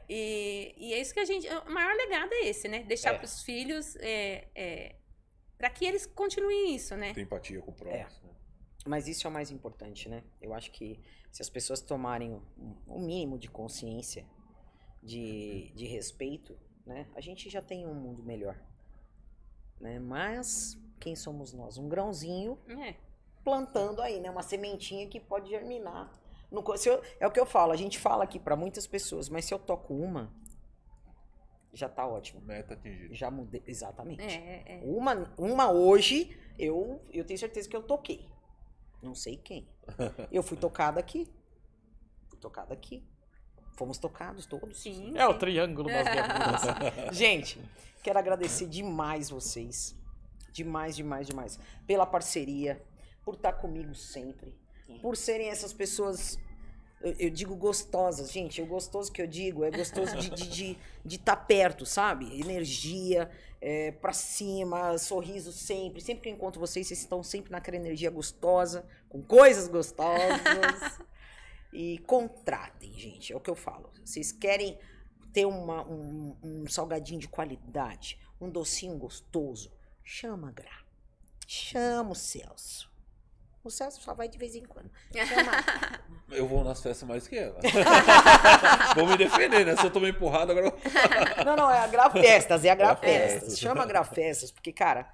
E é isso que a gente... O maior legado é esse, né? Deixar pros filhos... para que eles continuem isso, né? Tem empatia com o próximo. Mas isso é o mais importante, né? Eu acho que se as pessoas tomarem o mínimo de consciência, de respeito, né? A gente já tem um mundo melhor. Né? Mas quem somos nós? Um grãozinho plantando aí, né? Uma sementinha que pode germinar. É o que eu falo, a gente fala aqui para muitas pessoas, mas se eu toco uma, já tá ótimo. Meta atingida. Já mudei, exatamente. Uma hoje, eu tenho certeza que eu toquei. Não sei quem. Eu fui tocada aqui. Fomos tocados todos. Sim. É o triângulo das Bermudas. Gente, quero agradecer demais vocês. Demais, demais, demais. Pela parceria, por estar comigo sempre. Por serem essas pessoas, eu digo gostosas, gente. O gostoso que eu digo é gostoso de estar perto, sabe? Energia, pra cima, sorriso sempre. Sempre que eu encontro vocês estão sempre naquela energia gostosa, com coisas gostosas. E contratem, gente, é o que eu falo. Vocês querem ter um salgadinho de qualidade, um docinho gostoso, chama a Gra. Chama o Celso. O Celso só vai de vez em quando. Chama. Eu vou nas festas mais que ela. Vou me defender, né? Se eu tomei empurrado, agora eu... Não, é a Grafestas, Chama a Grafestas, porque, cara,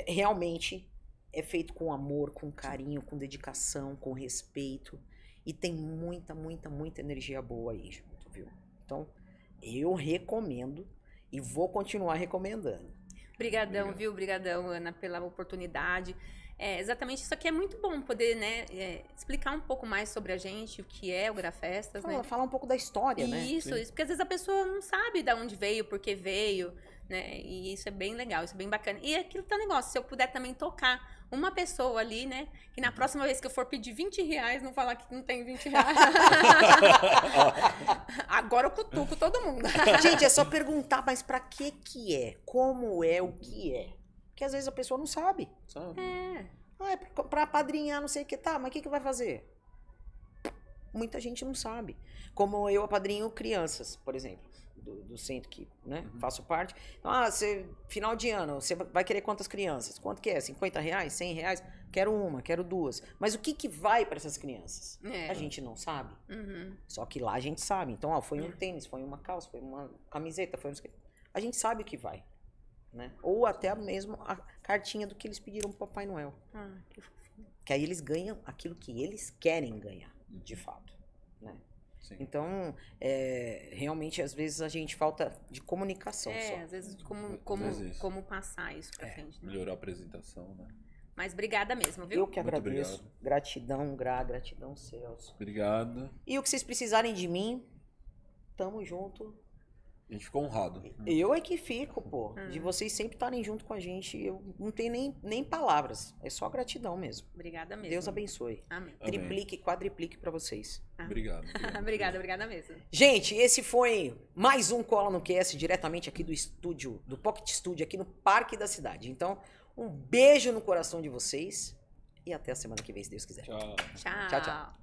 realmente é feito com amor, com carinho, com dedicação, com respeito. E tem muita, muita, muita energia boa aí junto, viu? Então, eu recomendo e vou continuar recomendando. Obrigadão, viu? Obrigadão, Ana, pela oportunidade. Exatamente, isso aqui é muito bom poder, né, explicar um pouco mais sobre a gente, o que é o Grafestas, né? Falar um pouco da história, né? Isso, porque às vezes a pessoa não sabe de onde veio, por que veio, né? E isso é bem legal, isso é bem bacana. E aquilo tá negócio, se eu puder também tocar uma pessoa ali, né? Que na próxima vez que eu for pedir R$20, não falar que não tem R$20. Agora eu cutuco todo mundo. Gente, é só perguntar, mas pra que é? Como é o que é? Porque às vezes a pessoa não sabe. É pra apadrinhar, não sei o que. Tá, mas o que vai fazer? Muita gente não sabe. Como eu apadrinho crianças, por exemplo, do centro que, né, faço parte. Então, final de ano, você vai querer quantas crianças? Quanto que é? R$50? R$100? Quero uma, quero duas. Mas o que vai para essas crianças? A gente não sabe. Só que lá a gente sabe. Então, foi um tênis, foi uma calça, foi uma camiseta, foi a gente sabe o que vai. Né? Ou até mesmo a cartinha do que eles pediram pro Papai Noel. Que fofinho. Que aí eles ganham aquilo que eles querem ganhar, de fato. Né? Sim. Então, realmente, às vezes, a gente falta de comunicação só. Às vezes, como passar isso pra frente. Né? Melhorar a apresentação, né? Mas obrigada mesmo, viu? Eu que agradeço. Obrigado. Gratidão, gratidão, Celso. Obrigado. E o que vocês precisarem de mim, tamo junto. A gente ficou honrado. Eu é que fico, pô. De vocês sempre estarem junto com a gente. Eu não tenho nem palavras. É só gratidão mesmo. Obrigada mesmo. Deus abençoe. Amém. Triplique, quadriplique pra vocês. Obrigado. Obrigada mesmo. Gente, esse foi mais um Cola no Cast, diretamente aqui do estúdio, do Pocket Studio, aqui no Parque da Cidade. Então, um beijo no coração de vocês e até a semana que vem, se Deus quiser. Tchau. Tchau.